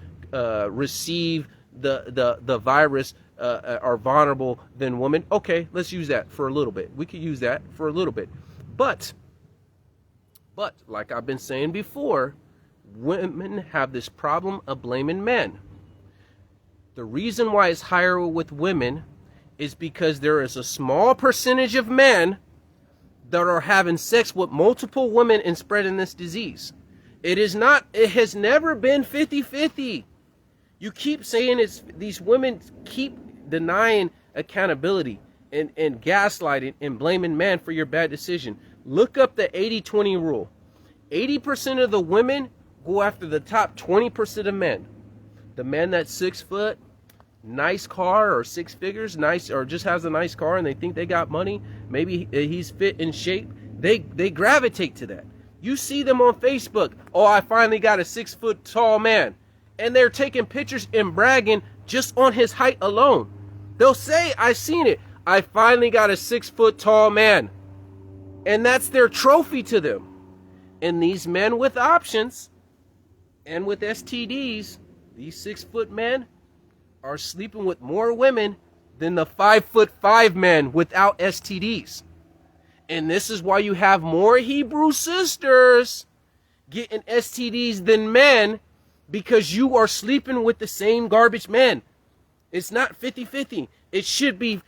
receive the virus, are vulnerable than women. Okay, let's use that for a little bit. We could use that for a little bit. But like I've been saying before, women have this problem of blaming men. The reason why it's higher with women is because there is a small percentage of men that are having sex with multiple women and spreading this disease. It has never been 50-50. You keep saying these women keep denying accountability and gaslighting and blaming men for your bad decision. Look up the 80-20 rule. 80% of the women go after the top 20% of men. The man that's 6 foot, nice car, or 6 figures, nice, or just has a nice car and they think they got money, maybe he's fit in shape, they gravitate to that. You see them on Facebook. Oh, I finally got a 6 foot tall man. And they're taking pictures and bragging just on his height alone. They'll say, I seen it. I finally got a 6 foot tall man. And that's their trophy to them. And these men with options and with STDs, these 6 foot men are sleeping with more women than the 5'5" men without STDs. And this is why you have more Hebrew sisters getting STDs than men, because you are sleeping with the same garbage men. It's not 50-50. It should be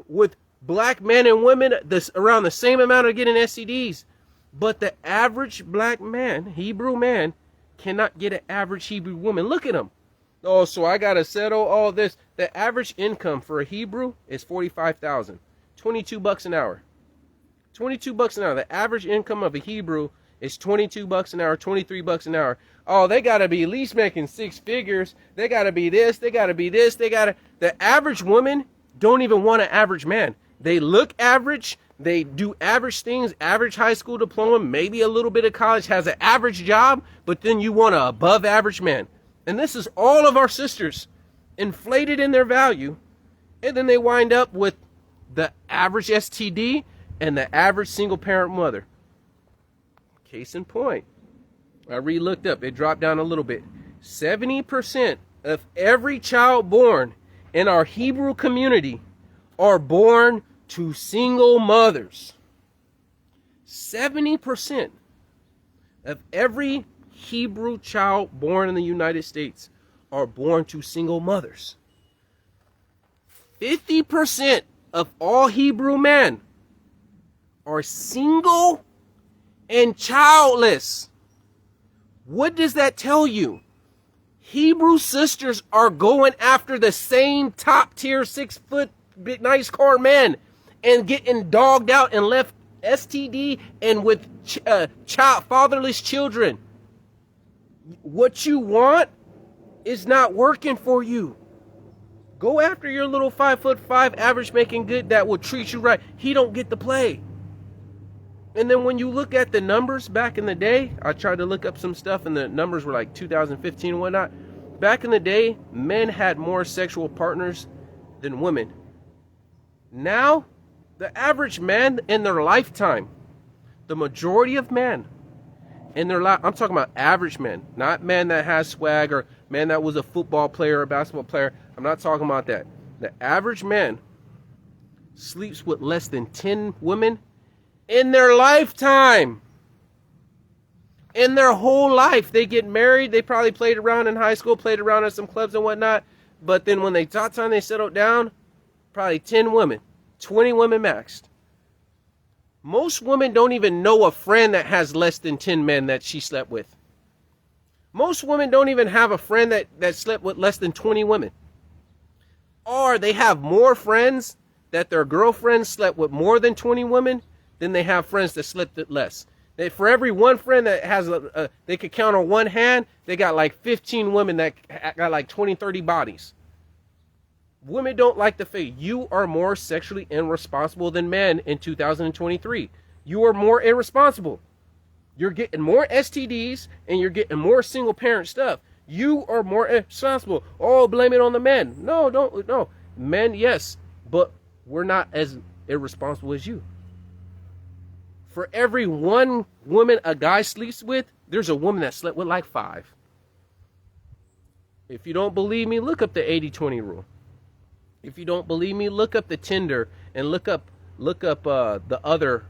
with black men and women around the same amount of getting STDs. But the average black man, Hebrew man, cannot get an average Hebrew woman. Look at him. Oh, so I got to settle all this. The average income for a Hebrew is $45,000. $22 an hour. $22 an hour. The average income of a Hebrew is $22 an hour, $23 an hour. Oh, they got to be at least making 6 figures. They got to be this. They got to be this. The average woman don't even want an average man. They look average. They do average things, average high school diploma, maybe a little bit of college, has an average job, but then you want an above average man. And this is all of our sisters inflated in their value. And then they wind up with the average STD and the average single parent mother. Case in point, I re-looked up, it dropped down a little bit. 70% of every child born in our Hebrew community are born to single mothers. 70% of every Hebrew child born in the United States are born to single mothers. 50% of all Hebrew men are single and childless. What does that tell you? Hebrew sisters are going after the same top tier 6 foot big nice car men and getting dogged out and left STD and with fatherless children. What you want is not working for you. Go after your little 5'5" average making good that will treat you right. He don't get to play. And then when you look at the numbers back in the day, I tried to look up some stuff and the numbers were like 2015 and whatnot. Back in the day, men had more sexual partners than women. Now, the average man in their lifetime, the majority of men in their life, I'm talking about average men, not men that has swag or man that was a football player or a basketball player. I'm not talking about that. The average man sleeps with less than 10 women in their lifetime. In their whole life. They get married. They probably played around in high school, played around at some clubs and whatnot. But then when they got time, they settled down, probably 10 women, 20 women maxed. Most women don't even know a friend that has less than 10 men that she slept with. Most women don't even have a friend that slept with less than 20 women. Or they have more friends that their girlfriends slept with more than 20 women than they have friends that slept with less. For every one friend that has they could count on one hand, they got like 15 women that got like 20, 30 bodies. Women don't like the fact you are more sexually irresponsible than men in 2023. You are more irresponsible. You're getting more STDs and you're getting more single parent stuff. You are more irresponsible. Oh, blame it on the men. No. Men, yes, but we're not as irresponsible as you. For every one woman a guy sleeps with, there's a woman that slept with like 5. If you don't believe me, look up the 80-20 rule. If you don't believe me, look up the Tinder and look up the other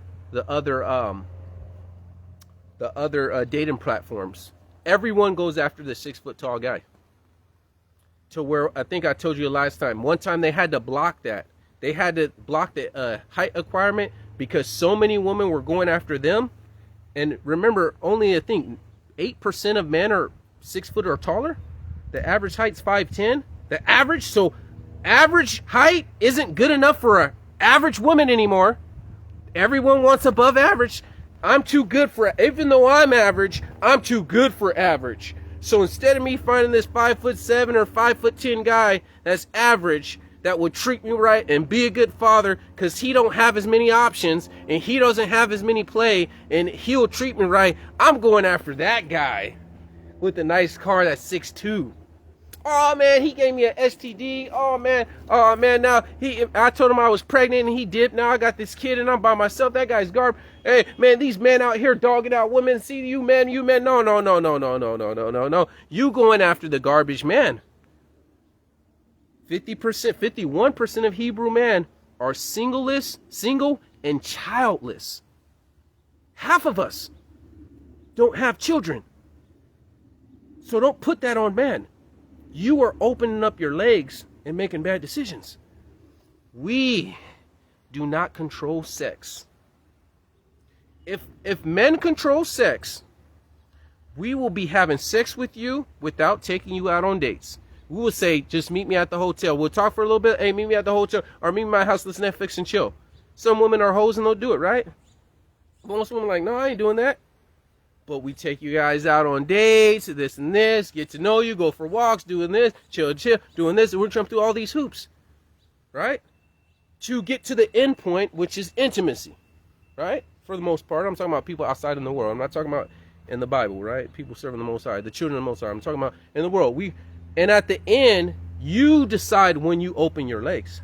dating platforms. Everyone goes after the 6 foot tall guy. To where I think I told you last time. One time they had to block that. They had to block the height requirement because so many women were going after them. And remember, only I think 8% of men are 6 foot or taller. The average height's 5'10". The average height isn't good enough for an average woman anymore. Everyone wants above average. I'm too good for, even though I'm average, I'm too good for average. So instead of me finding this 5'7" or 5'10" guy that's average, that would treat me right and be a good father because he don't have as many options and he doesn't have as many play and he'll treat me right, I'm going after that guy with a nice car that's 6'2". Oh man, he gave me an STD. Oh man, now I told him I was pregnant and he dipped. Now I got this kid and I'm by myself. That guy's garbage. Hey man, these men out here dogging out women. See you men. No. You going after the garbage man. 51% of Hebrew men are single and childless. Half of us don't have children. So don't put that on men. You are opening up your legs and making bad decisions. We do not control sex. If men control sex, we will be having sex with you without taking you out on dates. We will say, just meet me at the hotel. We'll talk for a little bit. Hey, meet me at the hotel. Or meet me at my house. Let's Netflix and chill. Some women are hoes and they'll do it, right? But most women are like, no, I ain't doing that. But we take you guys out on dates, this and this, get to know you, go for walks, doing this, chill, doing this. And we're jumping through all these hoops, right? To get to the end point, which is intimacy, right? For the most part, I'm talking about people outside in the world. I'm not talking about in the Bible, right? People serving the Most High, the children of the Most High. I'm talking about in the world. And at the end, you decide when you open your legs.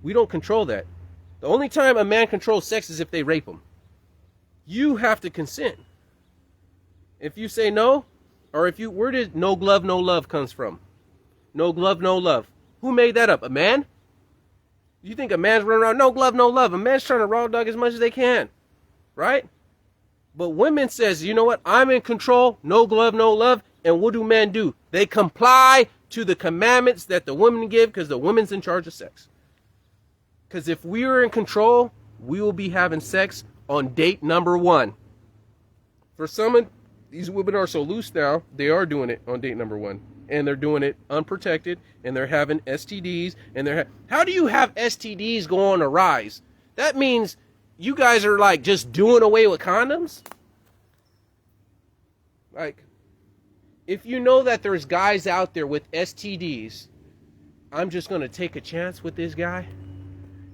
We don't control that. The only time a man controls sex is if they rape him. You have to consent. If you say no, or where did no glove, no love comes from? No glove, no love. Who made that up? A man? You think a man's running around, no glove, no love? A man's trying to raw dog as much as they can, right? But women says, you know what? I'm in control. No glove, no love. And what do men do? They comply to the commandments that the women give because the woman's in charge of sex. Because if we were in control, we will be having sex on date number 1. For some of these women are so loose now, they are doing it on date number 1. And they're doing it unprotected. And they're having STDs. And how do you have STDs go on a rise? That means you guys are like just doing away with condoms? Like, if you know that there's guys out there with STDs, I'm just going to take a chance with this guy.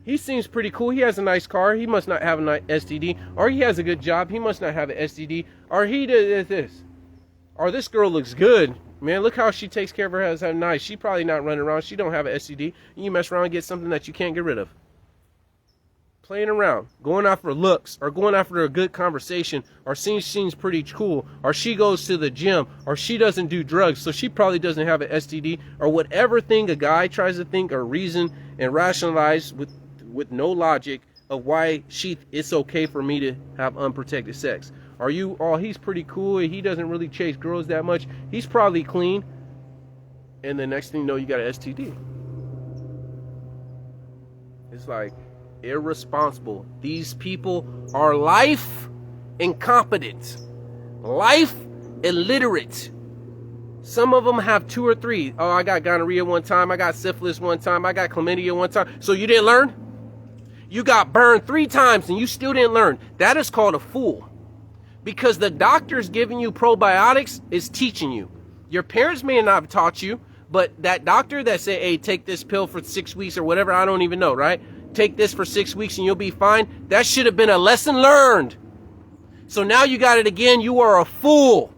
He seems pretty cool. He has a nice car. He must not have an STD. Or he has a good job. He must not have an STD. Or he does this. Or this girl looks good. Man, look how she takes care of her house. How nice. She probably not running around. She don't have an STD. You mess around and get something that you can't get rid of. Playing around, going after looks, or going after a good conversation, or seems pretty cool, or she goes to the gym, or she doesn't do drugs, so she probably doesn't have an STD, or whatever thing a guy tries to think or reason and rationalize with no logic of why it's okay for me to have unprotected sex. Are you, oh, he's pretty cool, he doesn't really chase girls that much, he's probably clean, and the next thing you know, you got an STD. It's like, irresponsible. These people are life incompetent, life illiterate. Some of them have 2 or 3. Oh, I got gonorrhea one time, I got syphilis one time, I got chlamydia one time. So you didn't learn? You got burned 3 times and you still didn't learn. That is called a fool. Because the doctor's giving you probiotics is teaching you. Your parents may not have taught you, but that doctor that say, hey, take this pill for 6 weeks or whatever, I don't even know, right? Take this for 6 weeks and you'll be fine. That should have been a lesson learned. So now you got it again. You are a fool.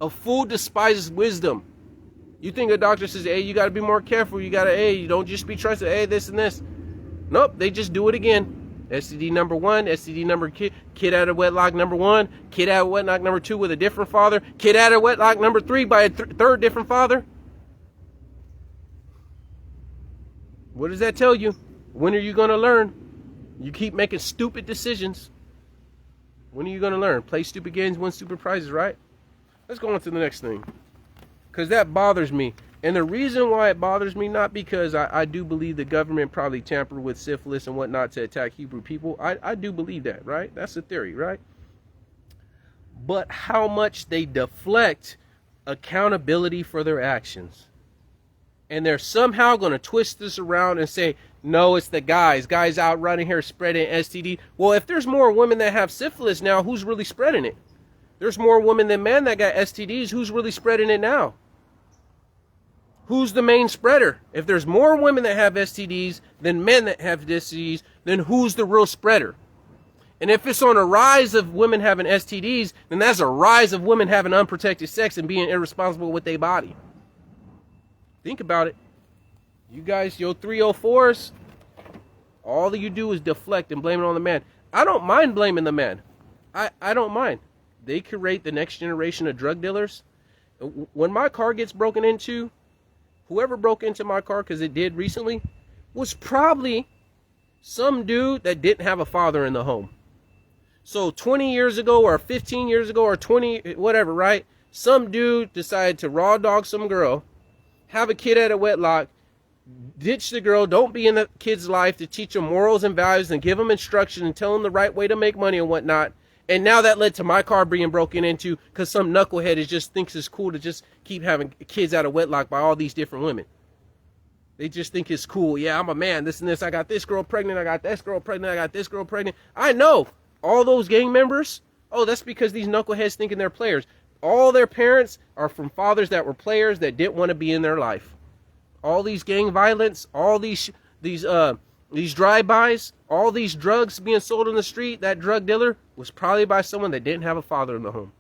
A fool despises wisdom. You think a doctor says, hey, you got to be more careful. You got to, hey, you don't just be trusted. Hey, this and this. Nope, they just do it again. STD number 1, STD number kid out of wedlock number 1, kid out of wedlock number 2 with a different father, kid out of wedlock number 3 by a third different father. What does that tell you? When are you going to learn? You keep making stupid decisions. When are you going to learn? Play stupid games, win stupid prizes, right? Let's go on to the next thing. Because that bothers me. And the reason why it bothers me, not because I do believe the government probably tampered with syphilis and whatnot to attack Hebrew people. I do believe that, right? That's a theory, right? But how much they deflect accountability for their actions. And they're somehow going to twist this around and say, no, it's the guys. Guys out running here spreading STD. Well, if there's more women that have syphilis now, who's really spreading it? There's more women than men that got STDs. Who's really spreading it now? Who's the main spreader? If there's more women that have STDs than men that have STDs, then who's the real spreader? And if it's on a rise of women having STDs, then that's a rise of women having unprotected sex and being irresponsible with their body. Think about it. You guys, your 304s, all that you do is deflect and blame it on the man. I don't mind blaming the man. I don't mind. They create the next generation of drug dealers. When my car gets broken into, whoever broke into my car, because it did recently, was probably some dude that didn't have a father in the home. So 20 years ago or 15 years ago or 20, whatever, right? Some dude decided to raw dog some girl, have a kid at a wedlock, ditch the girl, don't be in the kid's life to teach them morals and values and give them instruction and tell them the right way to make money and whatnot. And now that led to my car being broken into because some knucklehead just thinks it's cool to just keep having kids out of wedlock by all these different women. They just think it's cool. Yeah, I'm a man, this and this. I got this girl pregnant. I got this girl pregnant. I got this girl pregnant. I know all those gang members. Oh, that's because these knuckleheads thinking they're players. All their parents are from fathers that were players that didn't want to be in their life. All these gang violence, all these drive-bys, all these drugs being sold on the street, that drug dealer was probably by someone that didn't have a father in the home.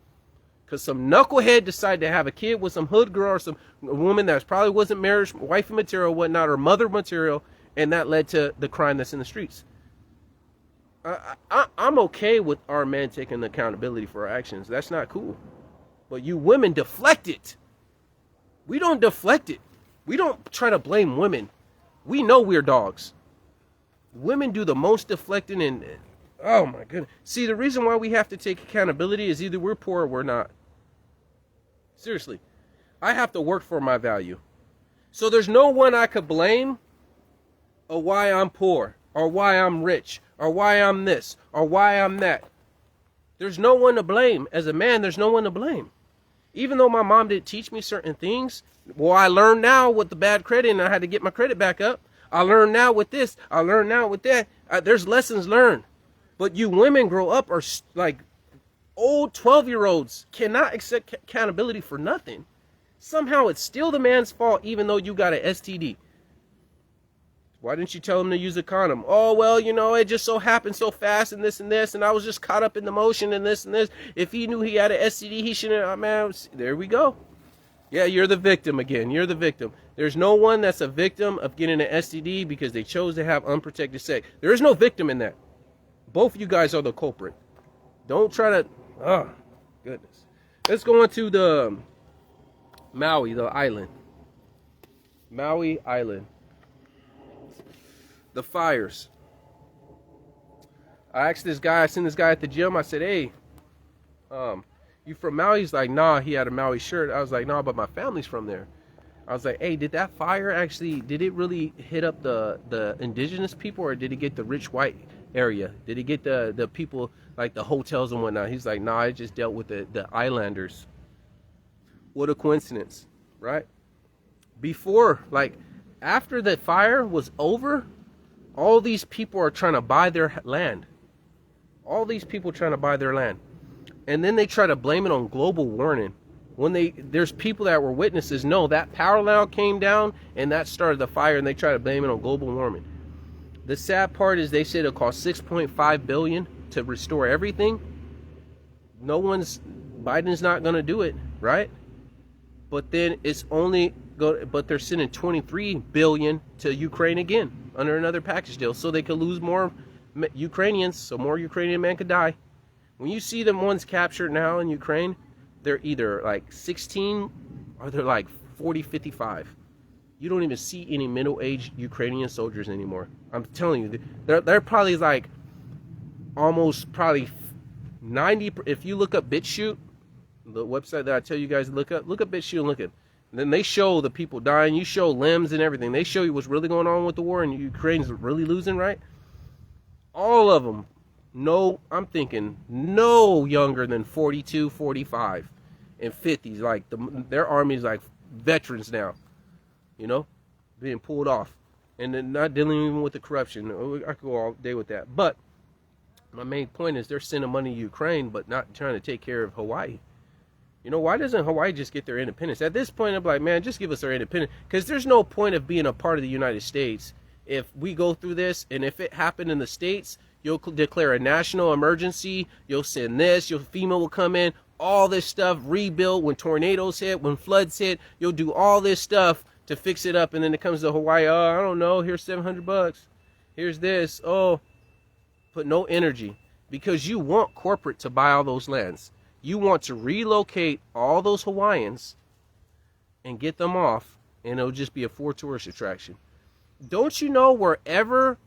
Because some knucklehead decided to have a kid with some hood girl or some woman that probably wasn't marriage, wifey material, whatnot, or mother material, and that led to the crime that's in the streets. I'm okay with our men taking accountability for our actions. That's not cool. But you women deflect it. We don't deflect it. We don't try to blame women. We know we're dogs. Women do the most deflecting, and Oh my goodness. See, the reason why we have to take accountability is either we're poor or we're not. Seriously. I have to work for my value. So there's no one I could blame or why I'm poor or why I'm rich or why I'm this or why I'm that. There's no one to blame. As a man, there's no one to blame. Even though my mom didn't teach me certain things, well, I learned now with the bad credit and I had to get my credit back up. I learned now with this. I learned now with that. There's lessons learned. But you women grow up are like old 12-year-olds, cannot accept accountability for nothing. Somehow it's still the man's fault even though you got an STD. Why didn't you tell him to use a condom? Oh, well, you know, it just so happened so fast and this, and I was just caught up in the motion and this. If he knew he had an STD, he shouldn't have, man, there we go. Yeah, you're the victim again. You're the victim. There's no one that's a victim of getting an STD because they chose to have unprotected sex. There is no victim in that. Both of you guys are the culprit. Don't try to, oh, goodness. Let's go on to the Maui, the island. Maui Island. The fires. I asked this guy, I seen this guy at the gym. I said, hey, you from Maui? He's like, nah, he had a Maui shirt. I was like, nah, but my family's from there. I was like, hey, did that fire actually, did it really hit up the indigenous people or did it get the rich white area? Did it get the people like the hotels and whatnot? He's like, nah, it just dealt with the islanders. What a coincidence, right? Before, like, after the fire was over, all these people are trying to buy their land. All these people trying to buy their land. And then they try to blame it on global warming. When there's people that were witnesses, no, that power line came down and that started the fire and they try to blame it on global warming. The sad part is they said it'll cost $6.5 billion to restore everything. Biden's not going to do it, right? But then it's only but they're sending $23 billion to Ukraine again under another package deal so they could lose more Ukrainians, so more Ukrainian men could die. When you see them ones captured now in Ukraine, they're either like 16 or they're like 40, 55. You don't even see any middle-aged Ukrainian soldiers anymore. I'm telling you, they're probably like almost probably 90. If you look up BitChute, the website that I tell you guys to look up BitChute and look at. And then they show the people dying. You show limbs and everything. They show you what's really going on with the war and Ukraine's really losing, right? All of them. No, I'm thinking no younger than 42, 45, and 50s. Like their army's like veterans now, you know, being pulled off, and then not dealing even with the corruption. I could go all day with that, but my main point is they're sending money to Ukraine, but not trying to take care of Hawaii. You know, why doesn't Hawaii just get their independence? At this point, I'm like, man, just give us our independence, because there's no point of being a part of the United States if we go through this, and if it happened in the States. You'll declare a national emergency. You'll send this. FEMA will come in. All this stuff, rebuild when tornadoes hit, when floods hit. You'll do all this stuff to fix it up. And then it comes to Hawaii. Oh, I don't know. Here's $700. Here's this. Oh, put no energy because you want corporate to buy all those lands. You want to relocate all those Hawaiians and get them off. And it'll just be a for tourist attraction. Don't you know wherever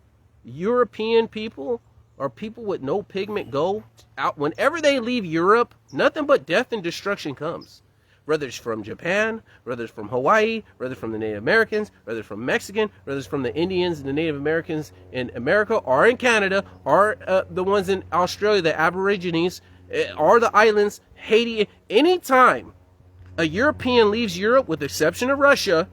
European people or people with no pigment go out, whenever they leave Europe, nothing but death and destruction comes. Whether it's from Japan, whether it's from Hawaii, whether it's from the Native Americans, whether it's from Mexican, whether it's from the Indians and the Native Americans in America or in Canada, or the ones in Australia, the Aborigines, or the islands, Haiti. Anytime a European leaves Europe, with the exception of Russia,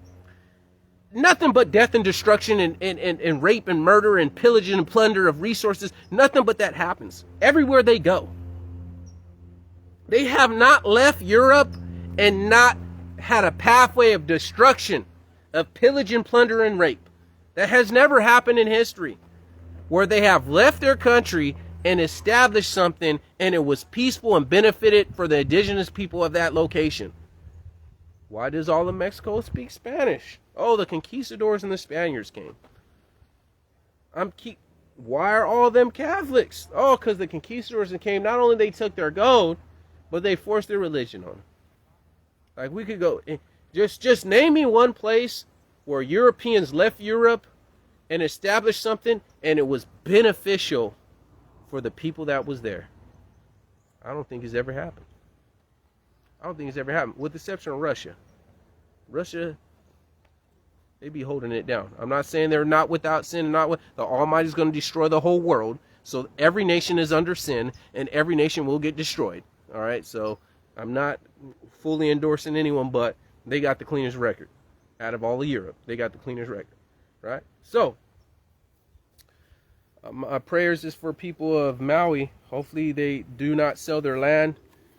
nothing but death and destruction and rape and murder and pillage and plunder of resources. Nothing but that happens everywhere they go. They have not left Europe and not had a pathway of destruction, of pillage and plunder and rape. That has never happened in history, where they have left their country and established something and it was peaceful and benefited for the indigenous people of that location. Why does all of Mexico speak Spanish? Oh, the conquistadors and the Spaniards came. Why are all of them Catholics? Oh, because the conquistadors came. Not only they took their gold, but they forced their religion on them. Like, we could go, just name me one place where Europeans left Europe and established something and it was beneficial for the people that was there. I don't think it's ever happened. I don't think it's ever happened, with the exception of Russia. Russia, they be holding it down. I'm not saying they're not without sin, and not with the Almighty's going to destroy the whole world. So every nation is under sin, and every nation will get destroyed. All right, so I'm not fully endorsing anyone, but they got the cleanest record out of all of Europe. They got the cleanest record, right? So my prayers is for people of Maui. Hopefully they do not sell their land.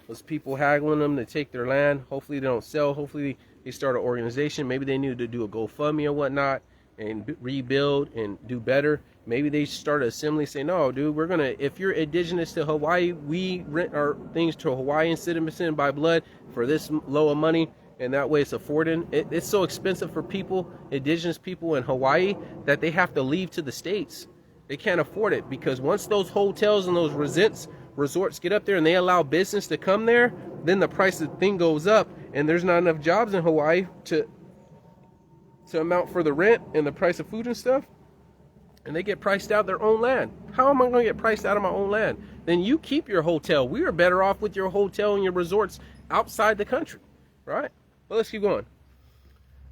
Those people haggling them to take their land. Hopefully they don't sell. Hopefully they start an organization. Maybe they need to do a GoFundMe or whatnot and rebuild and do better. Maybe they start an assembly, say, no, dude, we're going to, if you're indigenous to Hawaii, we rent our things to a Hawaiian citizen by blood for this low of money. And that way it's affording. It's so expensive for people, indigenous people in Hawaii, that they have to leave to the States. They can't afford it, because once those hotels and those resorts get up there and they allow business to come there, then the price of the thing goes up, and there's not enough jobs in Hawaii to amount for the rent and the price of food and stuff, and they get priced out their own land. How am I going to get priced out of my own land? Then you keep your hotel. We are better off with your hotel and your resorts outside the country, right? But let's keep going.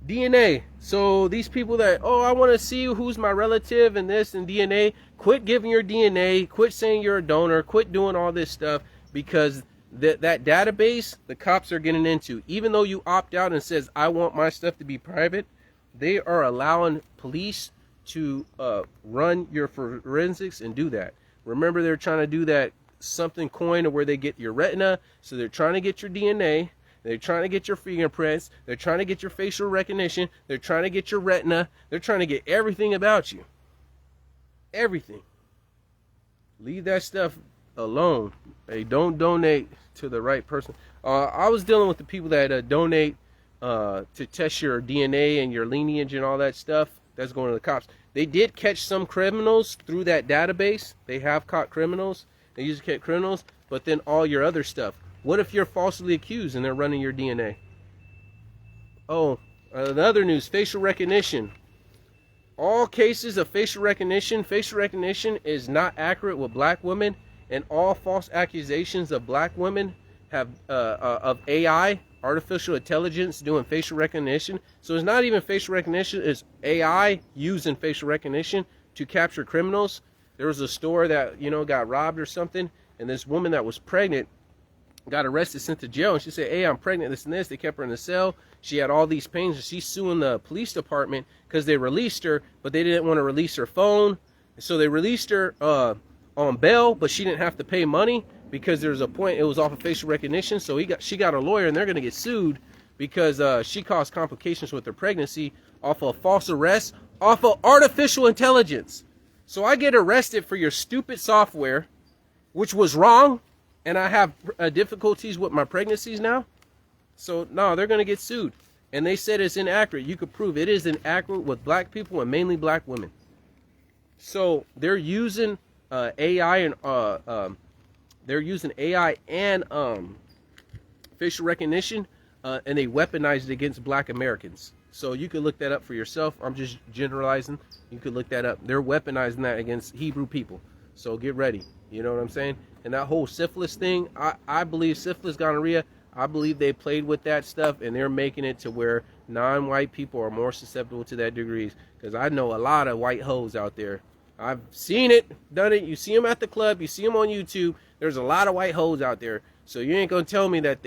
DNA. So these people that, oh, I want to see who's my relative and this and DNA, quit giving your DNA, quit saying you're a donor, quit doing all this stuff, because that database the cops are getting into. Even though you opt out and says, I want my stuff to be private, they are allowing police to run your forensics and do that. Remember, they're trying to do that something coin where they get your retina, so they're trying to get your DNA. They're trying to get your fingerprints. They're trying to get your facial recognition. They're trying to get your retina. They're trying to get everything about you. Everything. Leave that stuff alone. Hey, don't donate to the right person. I was dealing with the people that donate to test your DNA and your lineage and all that stuff. That's going to the cops. They did catch some criminals through that database. They have caught criminals. They usually catch criminals. But then all your other stuff. What if you're falsely accused and they're running your DNA? Oh, the other news, facial recognition. All cases of facial recognition is not accurate with black women, and all false accusations of black women have of AI, artificial intelligence, doing facial recognition. So it's not even facial recognition, it's AI using facial recognition to capture criminals. There was a store that, got robbed or something, and this woman that was pregnant got arrested, sent to jail, and she said, hey, I'm pregnant, this and this. They kept her in the cell. She had all these pains, and she's suing the police department because they released her, but they didn't want to release her phone. So they released her on bail, but she didn't have to pay money because there was a point, it was off of facial recognition. So she got a lawyer, and they're going to get sued because she caused complications with her pregnancy off of false arrest, off of artificial intelligence. So I get arrested for your stupid software, which was wrong, and I have difficulties with my pregnancies now. So, no, they're going to get sued. And they said it's inaccurate. You could prove it is inaccurate with black people and mainly black women. So, they're using AI and facial recognition, and they weaponize it against black Americans. So, you could look that up for yourself. I'm just generalizing. You could look that up. They're weaponizing that against Hebrew people. So, get ready. You know what I'm saying? And that whole syphilis thing, I believe syphilis, gonorrhea, I believe they played with that stuff, and they're making it to where non-white people are more susceptible to that degrees. Because I know a lot of white hoes out there. I've seen it, done it. You see them at the club. You see them on YouTube. There's a lot of white hoes out there. So you ain't going to tell me that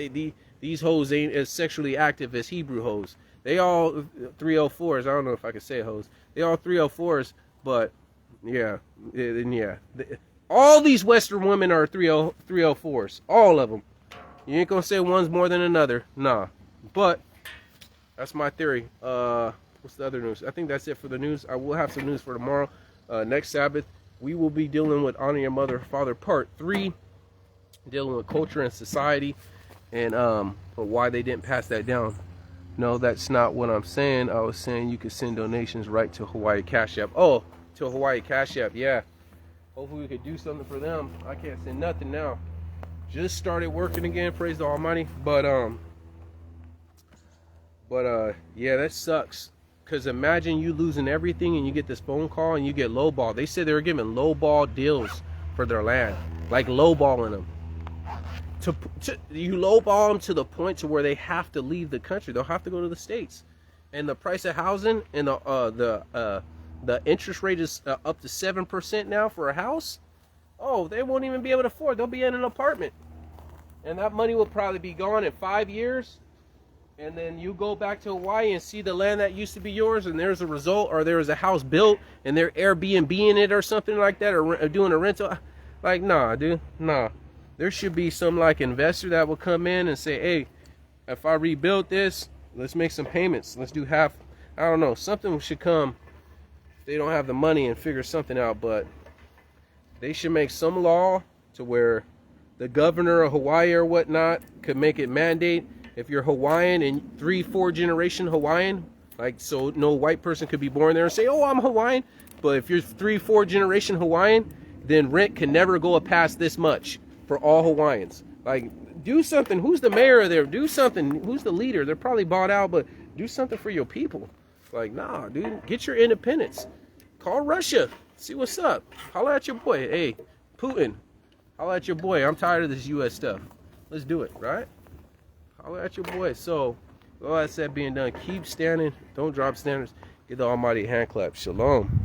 these hoes ain't as sexually active as Hebrew hoes. They all 304s. I don't know if I can say hoes. They all 304s, but yeah. All these Western women are 304s. All of them. You ain't gonna say one's more than another. Nah. But that's my theory. What's the other news? I think that's it for the news. I will have some news for tomorrow. Next Sabbath, we will be dealing with Honor Your Mother, Father Part 3. Dealing with culture and society. And why they didn't pass that down. No, that's not what I'm saying. I was saying you could send donations right to Hawaii Cash App. Oh, to Hawaii Cash App, yeah. Hopefully we could do something for them. I can't say nothing now. Just started working again, praise the Almighty. But yeah, that sucks. Because imagine you losing everything and you get this phone call and you get lowball. They said they were giving lowball deals for their land, like lowballing them. You lowball them to the point to where they have to leave the country. They'll have to go to the States, and the price of housing and the interest rate is up to 7% now for a house. Oh, they won't even be able to afford. They'll be in an apartment, and that money will probably be gone in 5 years. And then you go back to Hawaii and see the land that used to be yours, and there's a result, or there was a house built and they're Airbnb-ing it or something like that, or doing a rental. Like, nah, dude, nah. There should be some like investor that will come in and say, hey, if I rebuild this, let's make some payments. Let's do half. I don't know. Something should come. If they don't have the money and figure something out, but they should make some law to where the governor of Hawaii or whatnot could make it mandate if you're Hawaiian and 3-4 generation Hawaiian, like, so no white person could be born there and say, oh, I'm Hawaiian. But if you're 3-4 generation Hawaiian, then rent can never go past this much for all Hawaiians. Like, do something. Who's the mayor there? Do something. Who's the leader? They're probably bought out, but do something for your people. Like, nah, dude, get your independence. Call Russia. See what's up. Holla at your boy. Hey, Putin, holla at your boy. I'm tired of this U.S. stuff. Let's do it, right? Holla at your boy. So, all that said being done, keep standing. Don't drop standards. Get the almighty hand clap. Shalom.